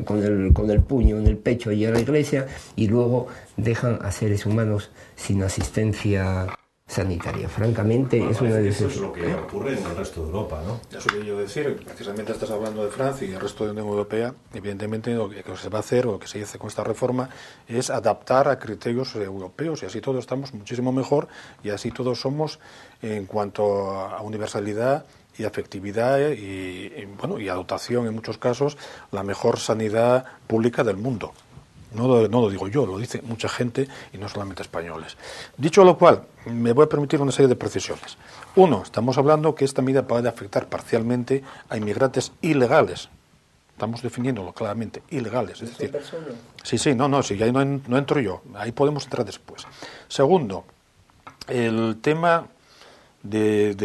con el puño en el pecho y a la iglesia, y luego dejan a seres humanos sin asistencia sanitaria. Francamente, bueno, es una decepción. Eso es lo que ocurre en el resto de Europa, ¿no? Eso quería decir, precisamente estás hablando de Francia y el resto de la Unión Europea. Evidentemente, lo que se va a hacer, o lo que se dice con esta reforma, es adaptar a criterios europeos, y así todos estamos muchísimo mejor, y así todos somos, en cuanto a universalidad y efectividad bueno, y dotación en muchos casos, la mejor sanidad pública del mundo. No lo digo yo, lo dice mucha gente y no solamente españoles. Dicho lo cual, me voy a permitir una serie de precisiones. Uno, estamos hablando que esta medida puede afectar parcialmente a inmigrantes ilegales. Estamos definiéndolo claramente, ilegales. Es decir, sí, ahí no entro yo, ahí podemos entrar después. Segundo, el tema de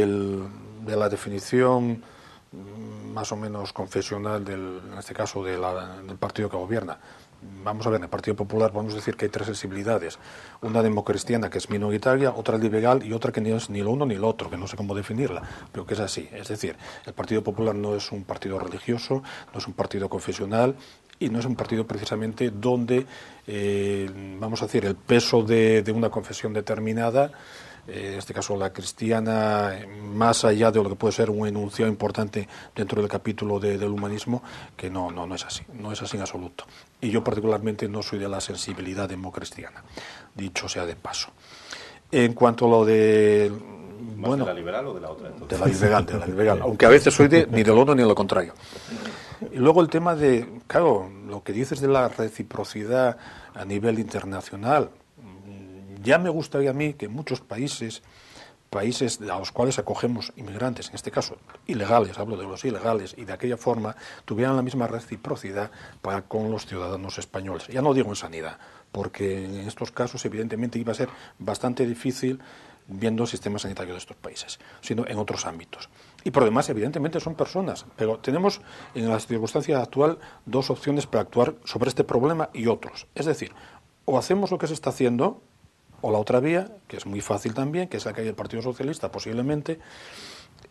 la definición más o menos confesional, en este caso del partido que gobierna. Vamos a ver, en el Partido Popular podemos decir que hay tres sensibilidades. Una democristiana, que es minoritaria, otra liberal y otra que no es ni lo uno ni lo otro, que no sé cómo definirla, pero que es así. Es decir, el Partido Popular no es un partido religioso, no es un partido confesional y no es un partido precisamente donde, vamos a decir, el peso de una confesión determinada, en este caso la cristiana, más allá de lo que puede ser un enunciado importante dentro del capítulo del humanismo, que no es así, no es así en absoluto. Y yo particularmente no soy de la sensibilidad democristiana, dicho sea de paso. En cuanto a lo de... ¿Más de la liberal o de la otra? Entonces? De la liberal, aunque a veces soy ni del uno ni de lo contrario. Y luego el tema de, claro, lo que dices de la reciprocidad a nivel internacional. Ya me gustaría a mí que muchos países a los cuales acogemos inmigrantes, en este caso ilegales, hablo de los ilegales, y de aquella forma tuvieran la misma reciprocidad para con los ciudadanos españoles. Ya no digo en sanidad, porque en estos casos evidentemente iba a ser bastante difícil viendo el sistema sanitario de estos países, sino en otros ámbitos. Y por demás, evidentemente son personas, pero tenemos en la circunstancia actual dos opciones para actuar sobre este problema y otros. Es decir, o hacemos lo que se está haciendo, o la otra vía, que es muy fácil también, que es la que hay el Partido Socialista posiblemente,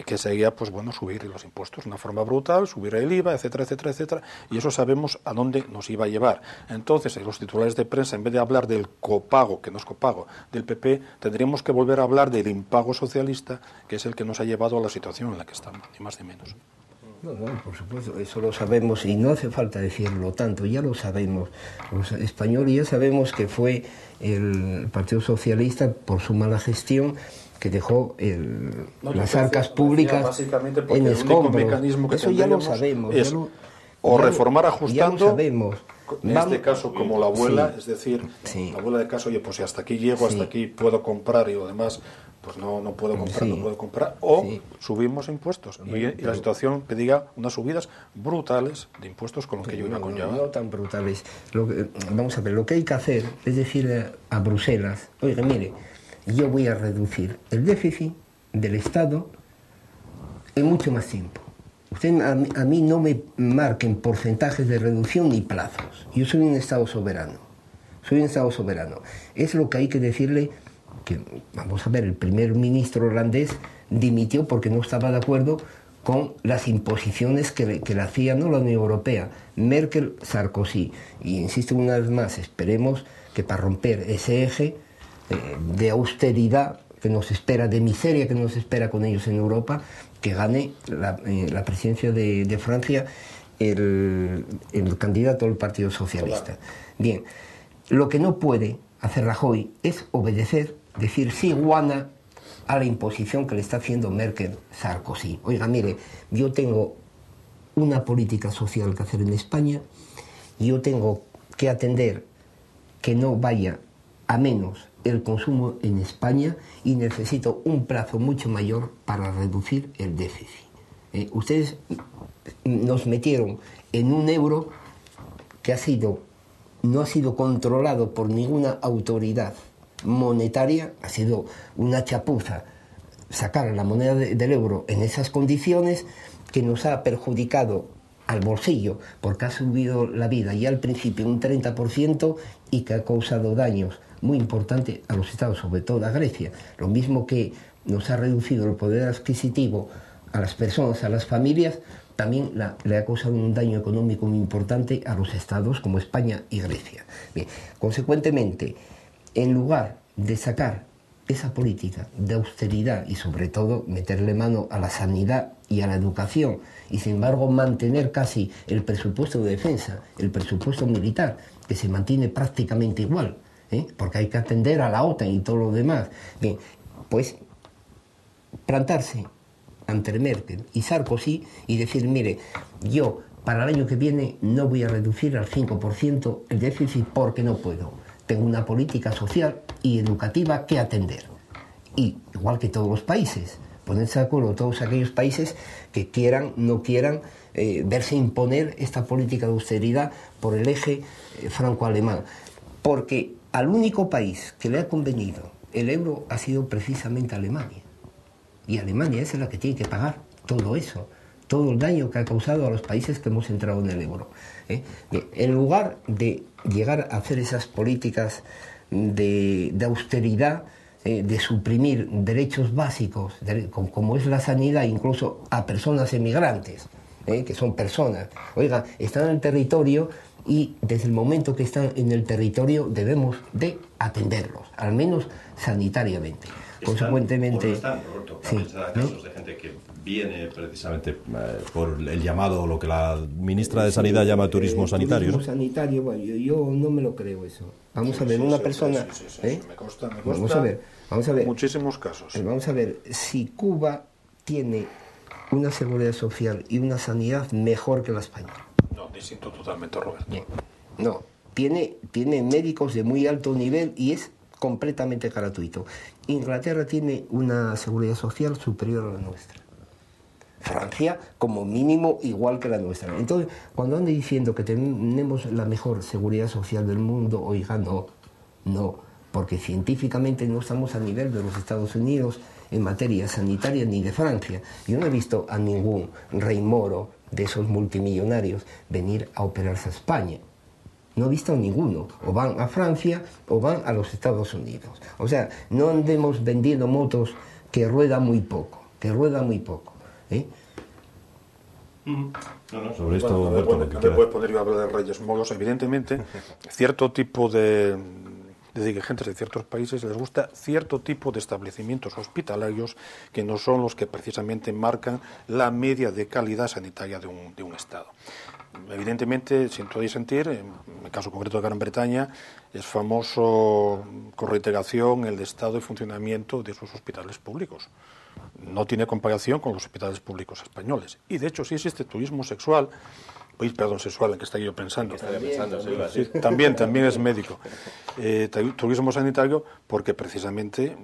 que sería, pues bueno, subir los impuestos de una forma brutal, subir el IVA, etcétera, etcétera, etcétera, y eso sabemos a dónde nos iba a llevar. Entonces, en los titulares de prensa, en vez de hablar del copago, que no es copago, del PP, tendríamos que volver a hablar del impago socialista, que es el que nos ha llevado a la situación en la que estamos, ni más ni menos. No, por supuesto, eso lo sabemos y no hace falta decirlo tanto, ya lo sabemos. Los españoles ya sabemos que fue el Partido Socialista, por su mala gestión, que dejó las arcas públicas en escombros. Eso ya lo sabemos. O reformar ajustando, ya lo sabemos. En este caso, como la abuela, sí, es decir, sí, la abuela de caso, oye, pues si hasta aquí llego, hasta aquí puedo comprar y lo demás, pues no puedo comprar, sí, no puedo comprar, o sí, subimos impuestos y la situación pediría unas subidas brutales de impuestos con lo que yo iba a conllevar. No tan brutales. Vamos a ver, lo que hay que hacer es decirle a Bruselas, oiga, mire, yo voy a reducir el déficit del Estado en mucho más tiempo. Usted a mí no me marquen porcentajes de reducción ni plazos. Yo soy un Estado soberano. Soy un Estado soberano. Es lo que hay que decirle. Que, vamos a ver, el primer ministro holandés dimitió porque no estaba de acuerdo con las imposiciones que le hacía no la Unión Europea, Merkel, Sarkozy. Y insisto una vez más, esperemos que para romper ese eje de austeridad que nos espera, de miseria que nos espera con ellos en Europa, que gane la presidencia de Francia el candidato del Partido Socialista. Bien, lo que no puede hacer Rajoy es obedecer, decir sí, guana, a la imposición que le está haciendo Merkel, Sarkozy. Oiga, mire, yo tengo una política social que hacer en España, y yo tengo que atender que no vaya a menos el consumo en España y necesito un plazo mucho mayor para reducir el déficit. Ustedes nos metieron en un euro que no ha sido controlado por ninguna autoridad monetaria, ha sido una chapuza sacar la moneda del euro en esas condiciones, que nos ha perjudicado al bolsillo porque ha subido la vida ya al principio un 30% y que ha causado daños muy importantes a los estados, sobre todo a Grecia. Lo mismo que nos ha reducido el poder adquisitivo a las personas, a las familias, también le ha causado un daño económico muy importante a los estados como España y Grecia. Bien, consecuentemente, en lugar de sacar esa política de austeridad y sobre todo meterle mano a la sanidad y a la educación, y sin embargo mantener casi el presupuesto de defensa, el presupuesto militar, que se mantiene prácticamente igual, porque hay que atender a la OTAN y todo lo demás, bien, pues plantarse entre Merkel y Sarkozy y decir, mire, yo para el año que viene no voy a reducir al 5% el déficit porque no puedo. Tengo una política social y educativa que atender. Y igual que todos los países, ponerse de acuerdo todos aquellos países que quieran, no quieran verse imponer esta política de austeridad por el eje franco-alemán. Porque al único país que le ha convenido el euro ha sido precisamente Alemania. Y Alemania es la que tiene que pagar todo eso, todo el daño que ha causado a los países que hemos entrado en el euro. En lugar de llegar a hacer esas políticas de austeridad, de suprimir derechos básicos, como es la sanidad, incluso a personas emigrantes, que son personas, oiga, están en el territorio y desde el momento que están en el territorio debemos de atenderlos, al menos sanitariamente. Consecuentemente, Roberto, sí, se da casos de gente que viene precisamente por el llamado, lo que la ministra de Sanidad llama turismo sanitario. Turismo sanitario, bueno, yo no me lo creo eso. Vamos a ver, una persona... Me consta vamos a ver. Muchísimos casos. Vamos a ver, si Cuba tiene una seguridad social y una sanidad mejor que la española. No, distinto totalmente, Roberto. No, tiene médicos de muy alto nivel y es completamente gratuito. Inglaterra tiene una seguridad social superior a la nuestra. Francia, como mínimo, igual que la nuestra. Entonces, cuando ande diciendo que tenemos la mejor seguridad social del mundo, oiga, no, porque científicamente no estamos a nivel de los Estados Unidos en materia sanitaria ni de Francia. Yo no he visto a ningún rey moro de esos multimillonarios venir a operarse a España. No he visto a ninguno. O van a Francia o van a los Estados Unidos. O sea, no andemos vendiendo motos que ruedan muy poco. No, sobre esto, me puedes poner yo a hablar de reyes moros. Evidentemente, cierto tipo de dirigentes de ciertos países les gusta cierto tipo de establecimientos hospitalarios que no son los que precisamente marcan la media de calidad sanitaria de un Estado. Evidentemente, siento disentir, en el caso concreto de Gran Bretaña, es famoso con reiteración el estado de funcionamiento de sus hospitales públicos. No tiene comparación con los hospitales públicos españoles. Y de hecho, sí existe turismo sexual, sexual, en que estaba yo pensando. Sí, también es médico. Turismo sanitario, porque precisamente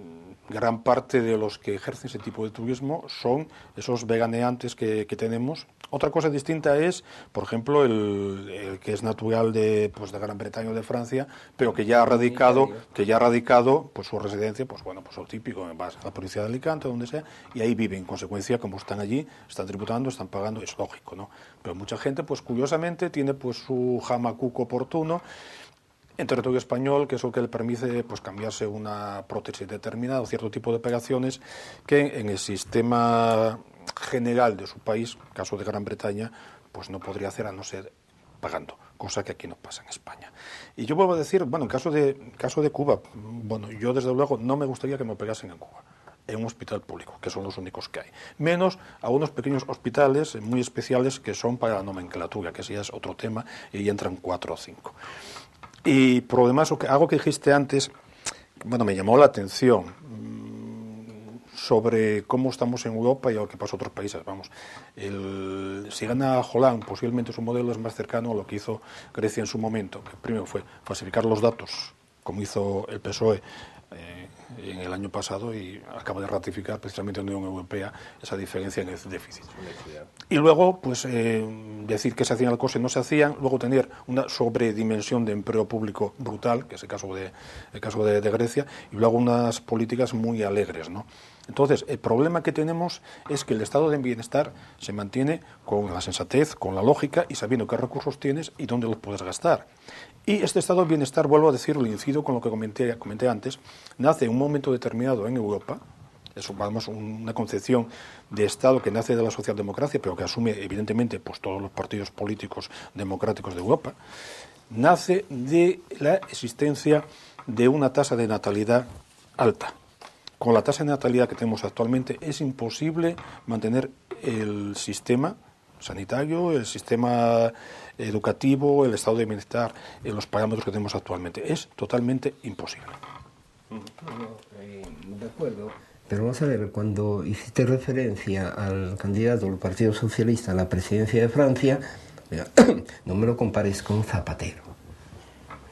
gran parte de los que ejercen ese tipo de turismo son esos veganeantes que tenemos. Otra cosa distinta es, por ejemplo, el que es natural de Gran Bretaña o de Francia, pero que ya ha radicado pues su residencia, pues lo típico, vas a la provincia de Alicante, donde sea, y ahí viven. En consecuencia, como están allí, están tributando, están pagando, es lógico, ¿no? Pero mucha gente, pues curiosamente, tiene pues su jamacuco oportuno en territorio español, que es lo que le permite pues cambiarse una prótesis determinada o cierto tipo de operaciones que en el sistema general de su país, caso de Gran Bretaña, pues no podría hacer a no ser pagando, cosa que aquí no pasa en España. Y yo vuelvo a decir, en caso de Cuba, yo desde luego no me gustaría que me operasen en Cuba, en un hospital público, que son los únicos que hay. Menos a unos pequeños hospitales muy especiales que son para la nomenclatura, que ese ya es otro tema, y ahí entran 4 o 5. Y por lo demás, algo que dijiste antes, me llamó la atención sobre cómo estamos en Europa y lo que pasa en otros países. Si gana Hollande, posiblemente su modelo es más cercano a lo que hizo Grecia en su momento, que primero fue falsificar los datos, como hizo el PSOE en el año pasado, y acaba de ratificar precisamente en la Unión Europea esa diferencia en el déficit. Y luego, decir que se hacían las cosas y no se hacían, luego tener una sobredimensión de empleo público brutal, que es el caso de Grecia, y luego unas políticas muy alegres, ¿no? Entonces, el problema que tenemos es que el estado de bienestar se mantiene con la sensatez, con la lógica y sabiendo qué recursos tienes y dónde los puedes gastar. Y este estado de bienestar, vuelvo a decirlo, incido con lo que comenté antes, nace en un momento determinado en Europa. Es una concepción de Estado que nace de la socialdemocracia, pero que asume evidentemente pues todos los partidos políticos democráticos de Europa. Nace de la existencia de una tasa de natalidad alta. Con la tasa de natalidad que tenemos actualmente es imposible mantener el sistema sanitario, el sistema educativo, el estado de bienestar en los parámetros que tenemos actualmente. Es totalmente imposible. De acuerdo. Pero vamos a ver, cuando hiciste referencia al candidato del Partido Socialista a la presidencia de Francia, mira, no me lo compares con Zapatero.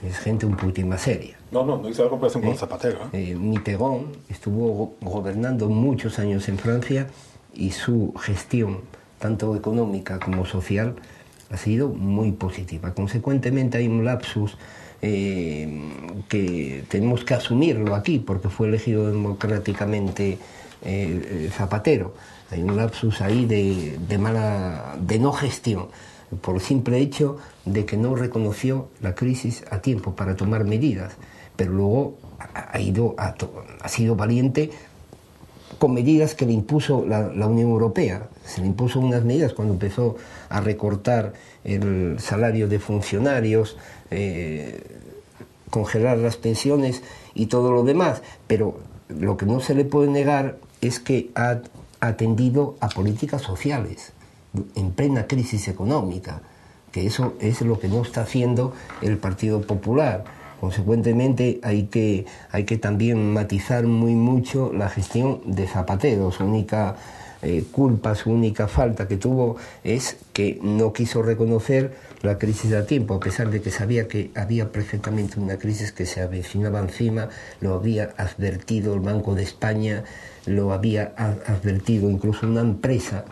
Es gente un poquitín más seria. No hice la comparación con Zapatero. Mitterrand estuvo gobernando muchos años en Francia y su gestión, tanto económica como social, ha sido muy positiva. Consecuentemente hay un lapsus que tenemos que asumirlo aquí, porque fue elegido democráticamente Zapatero. Hay un lapsus ahí de no gestión, por el simple hecho de que no reconoció la crisis a tiempo para tomar medidas, pero luego ha sido valiente con medidas que le impuso la Unión Europea. Se le impuso unas medidas cuando empezó a recortar el salario de funcionarios, congelar las pensiones y todo lo demás, pero lo que no se le puede negar es que ha atendido a políticas sociales en plena crisis económica, que eso es lo que no está haciendo el Partido Popular. Consecuentemente hay que también matizar mucho la gestión de Zapatero. Su única culpa, su única falta que tuvo es que no quiso reconocer la crisis a tiempo, a pesar de que sabía que había perfectamente una crisis que se avecinaba encima. Lo había advertido el Banco de España, lo había advertido incluso una empresa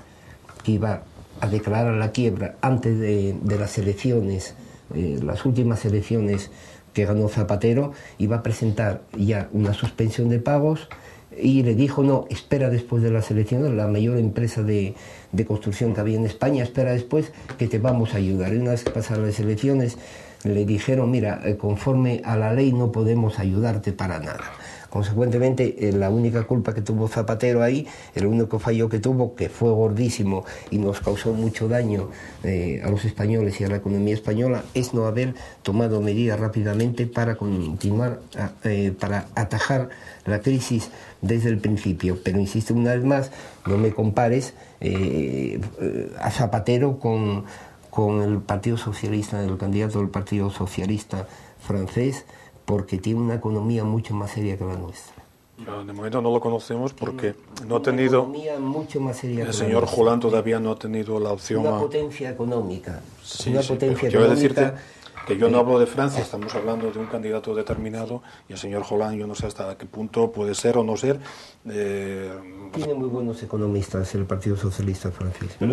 que iba a declarar la quiebra antes de las elecciones, las últimas elecciones que ganó Zapatero, iba a presentar ya una suspensión de pagos, y le dijo: no, espera después de las elecciones, la mayor empresa de construcción que había en España, espera después que te vamos a ayudar. Y una vez que pasaron las elecciones le dijeron: mira, conforme a la ley no podemos ayudarte para nada. Consecuentemente, la única culpa que tuvo Zapatero ahí, el único fallo que tuvo, que fue gordísimo y nos causó mucho daño a los españoles y a la economía española, es no haber tomado medidas rápidamente para continuar, para atajar la crisis desde el principio. Pero insisto una vez más, no me compares a Zapatero con el Partido Socialista, el candidato del Partido Socialista francés, porque tiene una economía mucho más seria que la nuestra. De momento no lo conocemos porque no ha tenido... mucho más seria. El señor Hollande todavía no ha tenido la opción... Una potencia económica. Sí, una sí, potencia quiero económica... decirte que yo no hablo de Francia, estamos hablando de un candidato determinado, y el señor Hollande, yo no sé hasta qué punto puede ser o no ser... Tiene muy buenos economistas el Partido Socialista francés. De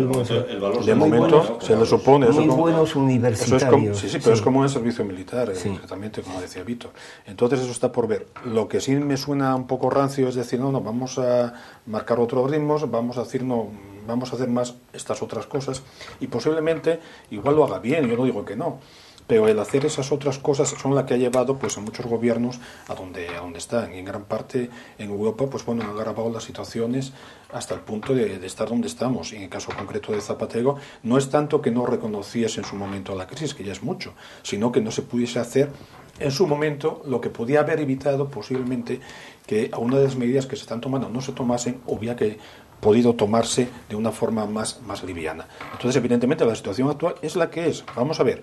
momento se le supone... Muy buenos universitarios. Sí, pero es como un servicio militar, exactamente, como decía Víctor. Entonces eso está por ver. Lo que sí me suena un poco rancio es decir: no, vamos a marcar otros ritmos, vamos a decir, no, vamos a hacer más estas otras cosas, y posiblemente igual lo haga bien, yo no digo que no. Pero el hacer esas otras cosas son las que ha llevado pues a muchos gobiernos a donde están, y en gran parte en Europa pues bueno, han agravado las situaciones hasta el punto de estar donde estamos. Y en el caso concreto de Zapatero, no es tanto que no reconociese en su momento la crisis, que ya es mucho, sino que no se pudiese hacer en su momento lo que podía haber evitado posiblemente que a una de las medidas que se están tomando no se tomasen, o hubiera que podido tomarse de una forma más liviana. Entonces, evidentemente, la situación actual es la que es. Vamos a ver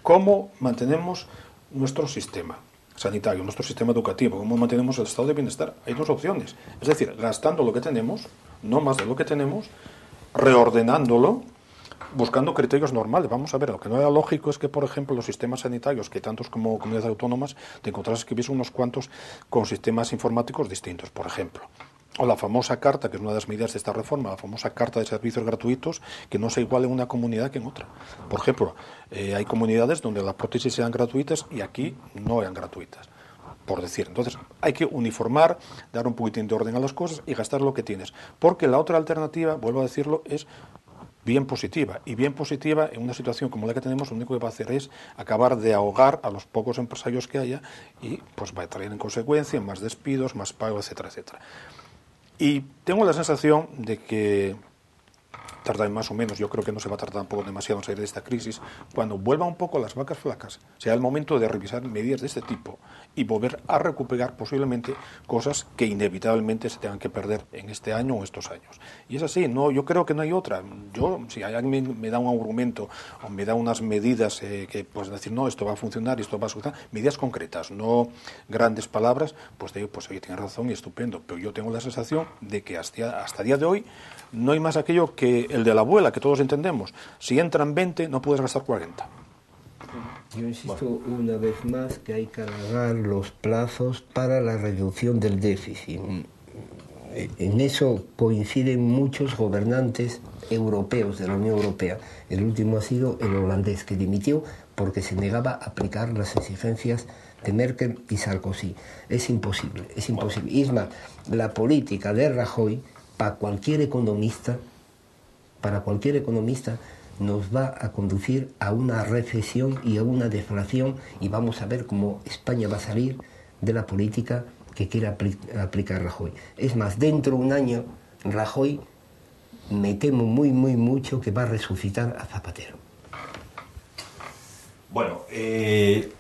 cómo mantenemos nuestro sistema sanitario, nuestro sistema educativo, cómo mantenemos el estado de bienestar. Hay dos opciones, es decir, gastando lo que tenemos, no más de lo que tenemos, reordenándolo, buscando criterios normales. Vamos a ver, lo que no era lógico es que, por ejemplo, los sistemas sanitarios, que tantos como comunidades autónomas, te encontrases que hubiese unos cuantos con sistemas informáticos distintos, por ejemplo. O la famosa carta, que es una de las medidas de esta reforma, la famosa carta de servicios gratuitos, que no sea igual en una comunidad que en otra. Por ejemplo, hay comunidades donde las prótesis sean gratuitas y aquí no eran gratuitas, por decir. Entonces, hay que uniformar, dar un poquitín de orden a las cosas y gastar lo que tienes. Porque la otra alternativa, vuelvo a decirlo, es bien positiva. Y bien positiva en una situación como la que tenemos, lo único que va a hacer es acabar de ahogar a los pocos empresarios que haya, y pues va a traer en consecuencia más despidos, más pago, etcétera, etcétera. Y tengo la sensación de que tardar más o menos, yo creo que no se va a tardar tampoco demasiado en salir de esta crisis, cuando vuelvan un poco las vacas flacas, sea el momento de revisar medidas de este tipo y volver a recuperar posiblemente cosas que inevitablemente se tengan que perder en este año o estos años. Y es así, no, yo creo que no hay otra. Yo, si alguien me da un argumento o me da unas medidas que, pues decir, no, esto va a funcionar y esto va a funcionar, medidas concretas, no grandes palabras, pues digo, pues oye, tiene razón y estupendo, pero yo tengo la sensación de que hasta día de hoy no hay más aquello que el de la abuela, que todos entendemos. Si entran 20, no puedes gastar 40. Yo insisto una vez más que hay que alargar los plazos para la reducción del déficit. En eso coinciden muchos gobernantes europeos de la Unión Europea. El último ha sido el holandés, que dimitió porque se negaba a aplicar las exigencias de Merkel y Sarkozy. Es imposible, es imposible. Y es más, la política de Rajoy, para cualquier economista, nos va a conducir a una recesión y a una deflación, y vamos a ver cómo España va a salir de la política que quiere aplicar Rajoy. Es más, dentro de un año, Rajoy, me temo mucho que va a resucitar a Zapatero. Bueno,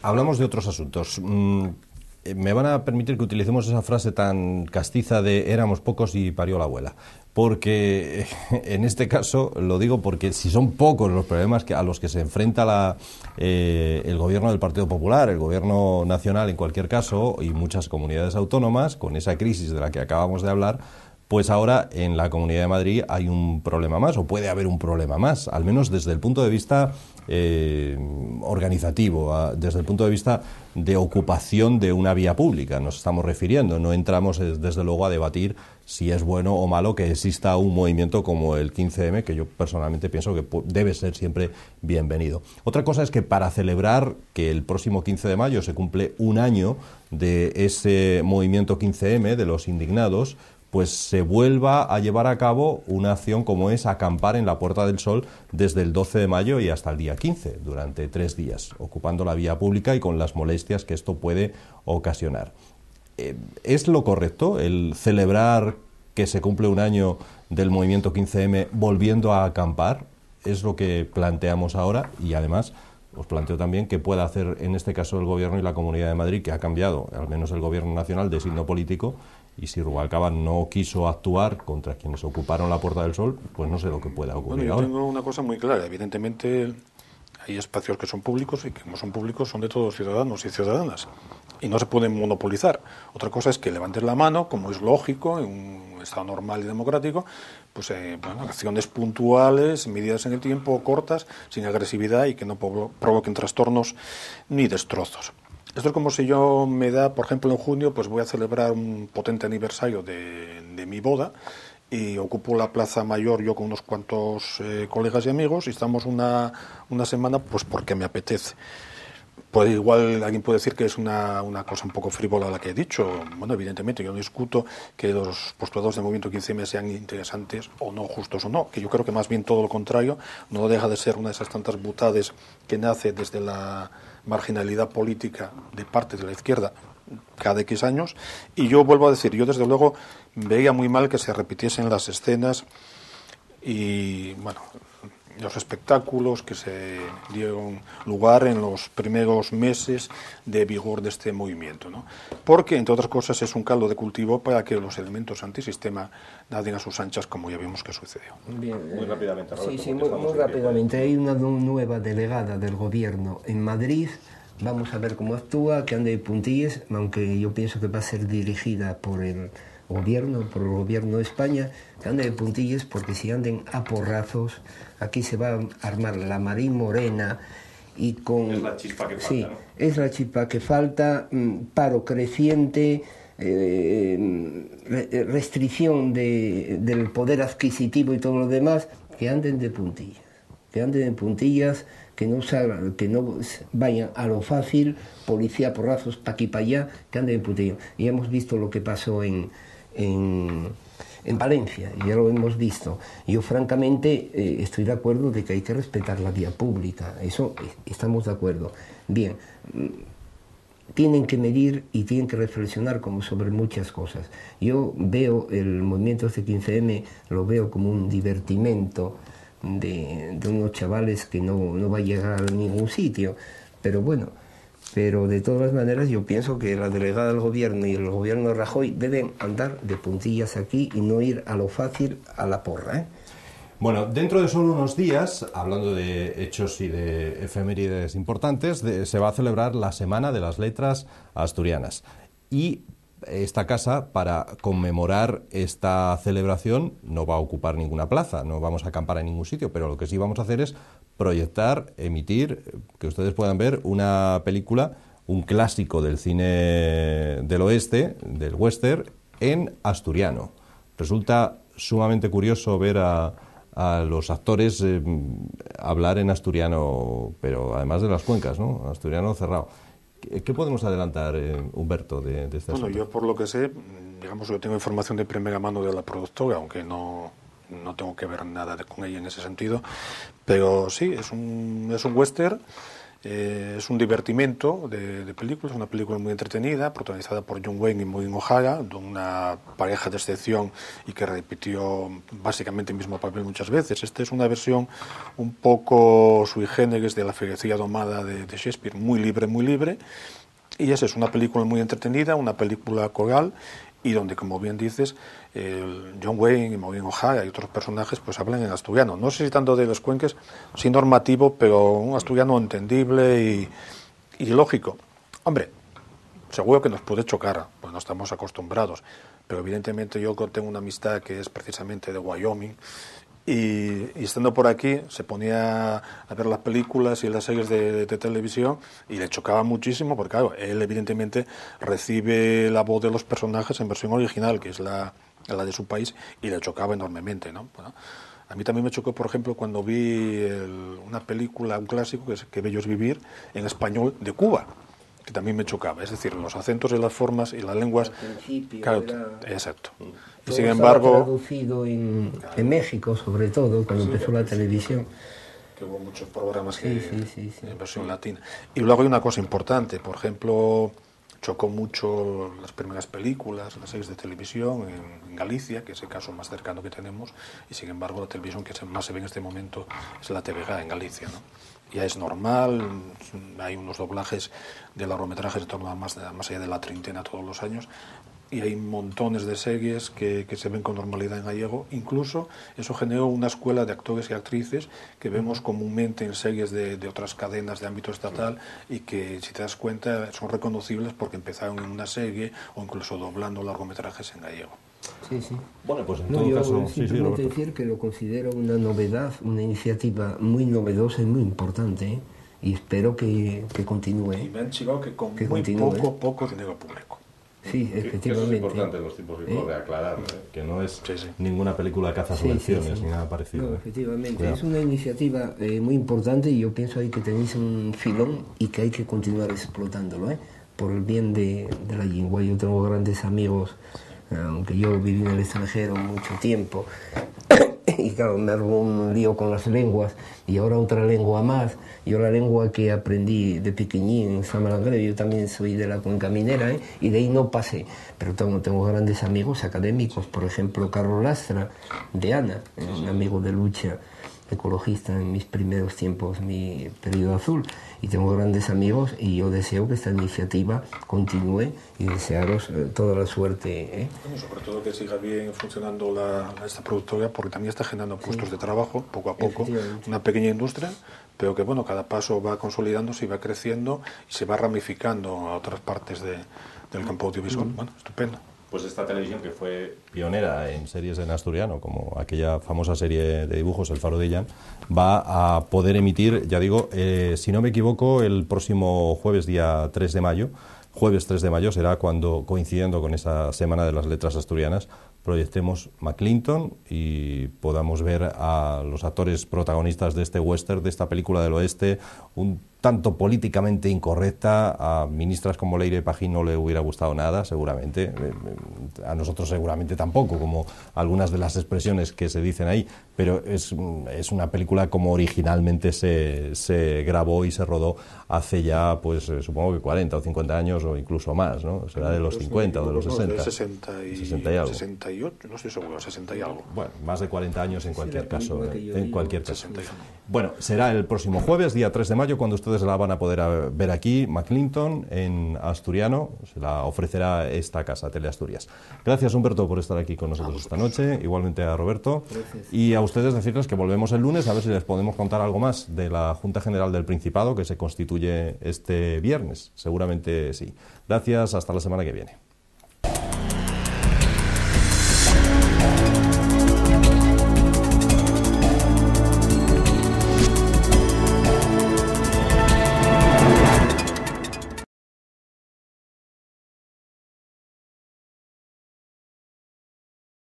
hablamos de otros asuntos. Me van a permitir que utilicemos esa frase tan castiza de éramos pocos y parió la abuela. Porque en este caso, lo digo porque si son pocos los problemas a los que se enfrenta el gobierno del Partido Popular, el gobierno nacional en cualquier caso, y muchas comunidades autónomas, con esa crisis de la que acabamos de hablar, pues ahora en la Comunidad de Madrid hay un problema más, o puede haber un problema más, al menos desde el punto de vista organizativo, desde el punto de vista de ocupación de una vía pública. Nos estamos refiriendo, no entramos desde luego a debatir si es bueno o malo que exista un movimiento como el 15M, que yo personalmente pienso que debe ser siempre bienvenido. Otra cosa es que para celebrar que el próximo 15 de mayo se cumple un año de ese movimiento 15M, de los indignados, pues se vuelva a llevar a cabo una acción como es acampar en la Puerta del Sol desde el 12 de mayo y hasta el día 15, durante 3 días, ocupando la vía pública y con las molestias que esto puede ocasionar. ¿Es lo correcto el celebrar que se cumple un año del movimiento 15M volviendo a acampar? Es lo que planteamos ahora, y además os planteo también qué puede hacer en este caso el Gobierno y la Comunidad de Madrid, que ha cambiado, al menos el Gobierno nacional, de signo político, y si Rubalcaba no quiso actuar contra quienes ocuparon la Puerta del Sol, pues no sé lo que pueda ocurrir yo ahora. Tengo una cosa muy clara. Evidentemente hay espacios que son públicos y que no son públicos, son de todos los ciudadanos y ciudadanas, y no se pueden monopolizar. Otra cosa es que levantes la mano, como es lógico en un Estado normal y democrático, pues acciones puntuales, medidas en el tiempo, cortas, sin agresividad y que no provoquen trastornos ni destrozos. Esto es como si yo me da, por ejemplo, en junio, pues voy a celebrar un potente aniversario de mi boda y ocupo la Plaza Mayor yo con unos cuantos colegas y amigos y estamos una semana pues porque me apetece. Pues igual alguien puede decir que es una cosa un poco frívola la que he dicho. Bueno, evidentemente yo no discuto que los postulados del movimiento 15M sean interesantes o no, justos o no, que yo creo que más bien todo lo contrario, no deja de ser una de esas tantas butades que nace desde la marginalidad política de parte de la izquierda cada X años, y yo vuelvo a decir, yo desde luego veía muy mal que se repitiesen las escenas y los espectáculos que se dieron lugar en los primeros meses de vigor de este movimiento, ¿no? Porque, entre otras cosas, es un caldo de cultivo para que los elementos antisistema naden a sus anchas, como ya vimos que sucedió. Muy rápidamente, Roberto. Sí, muy rápidamente. Hay una nueva delegada del Gobierno en Madrid. Vamos a ver cómo actúa, que ande de puntillas, aunque yo pienso que va a ser dirigida por el Gobierno de España, que ande de puntillas, porque si anden a porrazos, aquí se va a armar la Marín Morena y con... Es la chispa que falta, sí, ¿no? Es la chispa que falta, paro creciente, restricción del poder adquisitivo y todo lo demás, que anden de puntillas, que no vayan a lo fácil, policía porrazos pa' aquí para allá, que anden de puntillas. Y hemos visto lo que pasó en Valencia, ya lo hemos visto. Yo francamente estoy de acuerdo de que hay que respetar la vía pública, eso estamos de acuerdo. Bien, tienen que medir y tienen que reflexionar como sobre muchas cosas. Yo veo el movimiento este 15M, lo veo como un divertimento de unos chavales que no va a llegar a ningún sitio. Pero bueno, pero de todas maneras yo pienso que la delegada del gobierno y el gobierno de Rajoy deben andar de puntillas aquí y no ir a lo fácil, a la porra, ¿eh? Bueno, dentro de solo unos días, hablando de hechos y de efemérides importantes, se va a celebrar la Semana de las Letras Asturianas. Y esta casa, para conmemorar esta celebración, no va a ocupar ninguna plaza, no vamos a acampar en ningún sitio, pero lo que sí vamos a hacer es proyectar, emitir, que ustedes puedan ver una película, un clásico del cine del oeste, del western, en asturiano. Resulta sumamente curioso ver a los actores hablar en asturiano, pero además de las cuencas, ¿no? Asturiano cerrado. ¿Qué podemos adelantar, Humberto, de este asunto? Bueno, yo por lo que sé, digamos, yo tengo información de primera mano de la productora, aunque no tengo que ver nada con ella en ese sentido, pero sí, es un western, es un divertimento de películas, una película muy entretenida, protagonizada por John Wayne y Maureen O'Hara, de una pareja de excepción y que repitió básicamente el mismo papel muchas veces. Esta es una versión un poco sui generis de La Ferecilla domada de Shakespeare, muy libre, y esa es una película muy entretenida, una película coral, y donde, como bien dices, John Wayne y Maureen O'Hara y otros personajes pues hablan en asturiano. No sé si tanto de los cuenques, sí normativo, pero un asturiano entendible y lógico. Hombre, seguro que nos puede chocar, pues no estamos acostumbrados, pero evidentemente yo tengo una amistad que es precisamente de Wyoming, y estando por aquí se ponía a ver las películas y las series de televisión y le chocaba muchísimo porque, claro, él evidentemente recibe la voz de los personajes en versión original, que es la de su país, y le chocaba enormemente, ¿no? Bueno, a mí también me chocó, por ejemplo, cuando vi una película, un clásico, que es Qué bello es vivir, en español, de Cuba, que también me chocaba, es decir, los acentos y las formas y las lenguas. Claro, exacto. Y sin embargo, traducido en México, sobre todo, cuando empezó la televisión. Que hubo muchos programas en versión latina. Y luego hay una cosa importante, por ejemplo, chocó mucho las primeras películas, las series de televisión en Galicia, que es el caso más cercano que tenemos, y sin embargo la televisión que más se ve en este momento es la TVG en Galicia, ¿no? Ya es normal, hay unos doblajes de largometrajes en torno a más allá de la treintena todos los años, y hay montones de series que se ven con normalidad en gallego. Incluso eso generó una escuela de actores y actrices que vemos comúnmente en series de otras cadenas de ámbito estatal y que, si te das cuenta, son reconocibles porque empezaron en una serie o incluso doblando largometrajes en gallego. Sí, sí. Bueno, pues en todo caso, simplemente decir que lo considero una novedad, una iniciativa muy novedosa y muy importante, ¿eh? Y espero que continúe. Y me han chivado que con muy poco dinero público. Sí, efectivamente. Eso es importante en los tiempos de aclarar, que no es ninguna película caza subvenciones ni nada parecido. No, efectivamente, es una iniciativa muy importante y yo pienso ahí que tenéis un filón y que hay que continuar explotándolo, por el bien de la lengua. Yo tengo grandes amigos, aunque yo viví en el extranjero mucho tiempo, y claro, me hago un lío con las lenguas, y ahora otra lengua más. Yo la lengua que aprendí de pequeñín en San Malangreo, yo también soy de la cuenca minera, y de ahí no pasé, pero tengo grandes amigos académicos, por ejemplo Carlos Lastra, de ANA, un amigo de lucha ecologista en mis primeros tiempos, mi periodo azul, y tengo grandes amigos y yo deseo que esta iniciativa continúe y desearos toda la suerte. Bueno, sobre todo que siga bien funcionando esta productora, porque también está generando puestos de trabajo poco a poco, una pequeña industria, pero que bueno, cada paso va consolidándose y va creciendo y se va ramificando a otras partes del campo audiovisual. Bueno, estupendo. Pues esta televisión que fue pionera en series en asturiano, como aquella famosa serie de dibujos, El Faro de Illán, va a poder emitir, ya digo, si no me equivoco, el próximo jueves, día 3 de mayo, jueves 3 de mayo será cuando, coincidiendo con esa Semana de las Letras Asturianas, proyectemos McClinton y podamos ver a los actores protagonistas de este western, de esta película del oeste, un tanto políticamente incorrecta. A ministras como Leire Pagín no le hubiera gustado nada, seguramente. A nosotros seguramente tampoco, como algunas de las expresiones que se dicen ahí, pero es una película como originalmente se grabó y se rodó hace ya, pues supongo que 40 o 50 años o incluso más, ¿no? Será de los 50 o de los 60. De 60 y algo. 68, no estoy seguro, 60 y algo. Bueno, más de 40 años en cualquier caso. En cualquier caso. 61. Bueno, será el próximo jueves, día 3 de mayo, cuando ustedes la van a poder ver aquí, McClinton, en asturiano. Se la ofrecerá esta casa, Teleasturias. Gracias, Humberto, por estar aquí con nosotros esta noche. Igualmente a Roberto. Gracias. Y a ustedes decirles que volvemos el lunes a ver si les podemos contar algo más de la Junta General del Principado que se constituye este viernes. Seguramente sí. Gracias, hasta la semana que viene.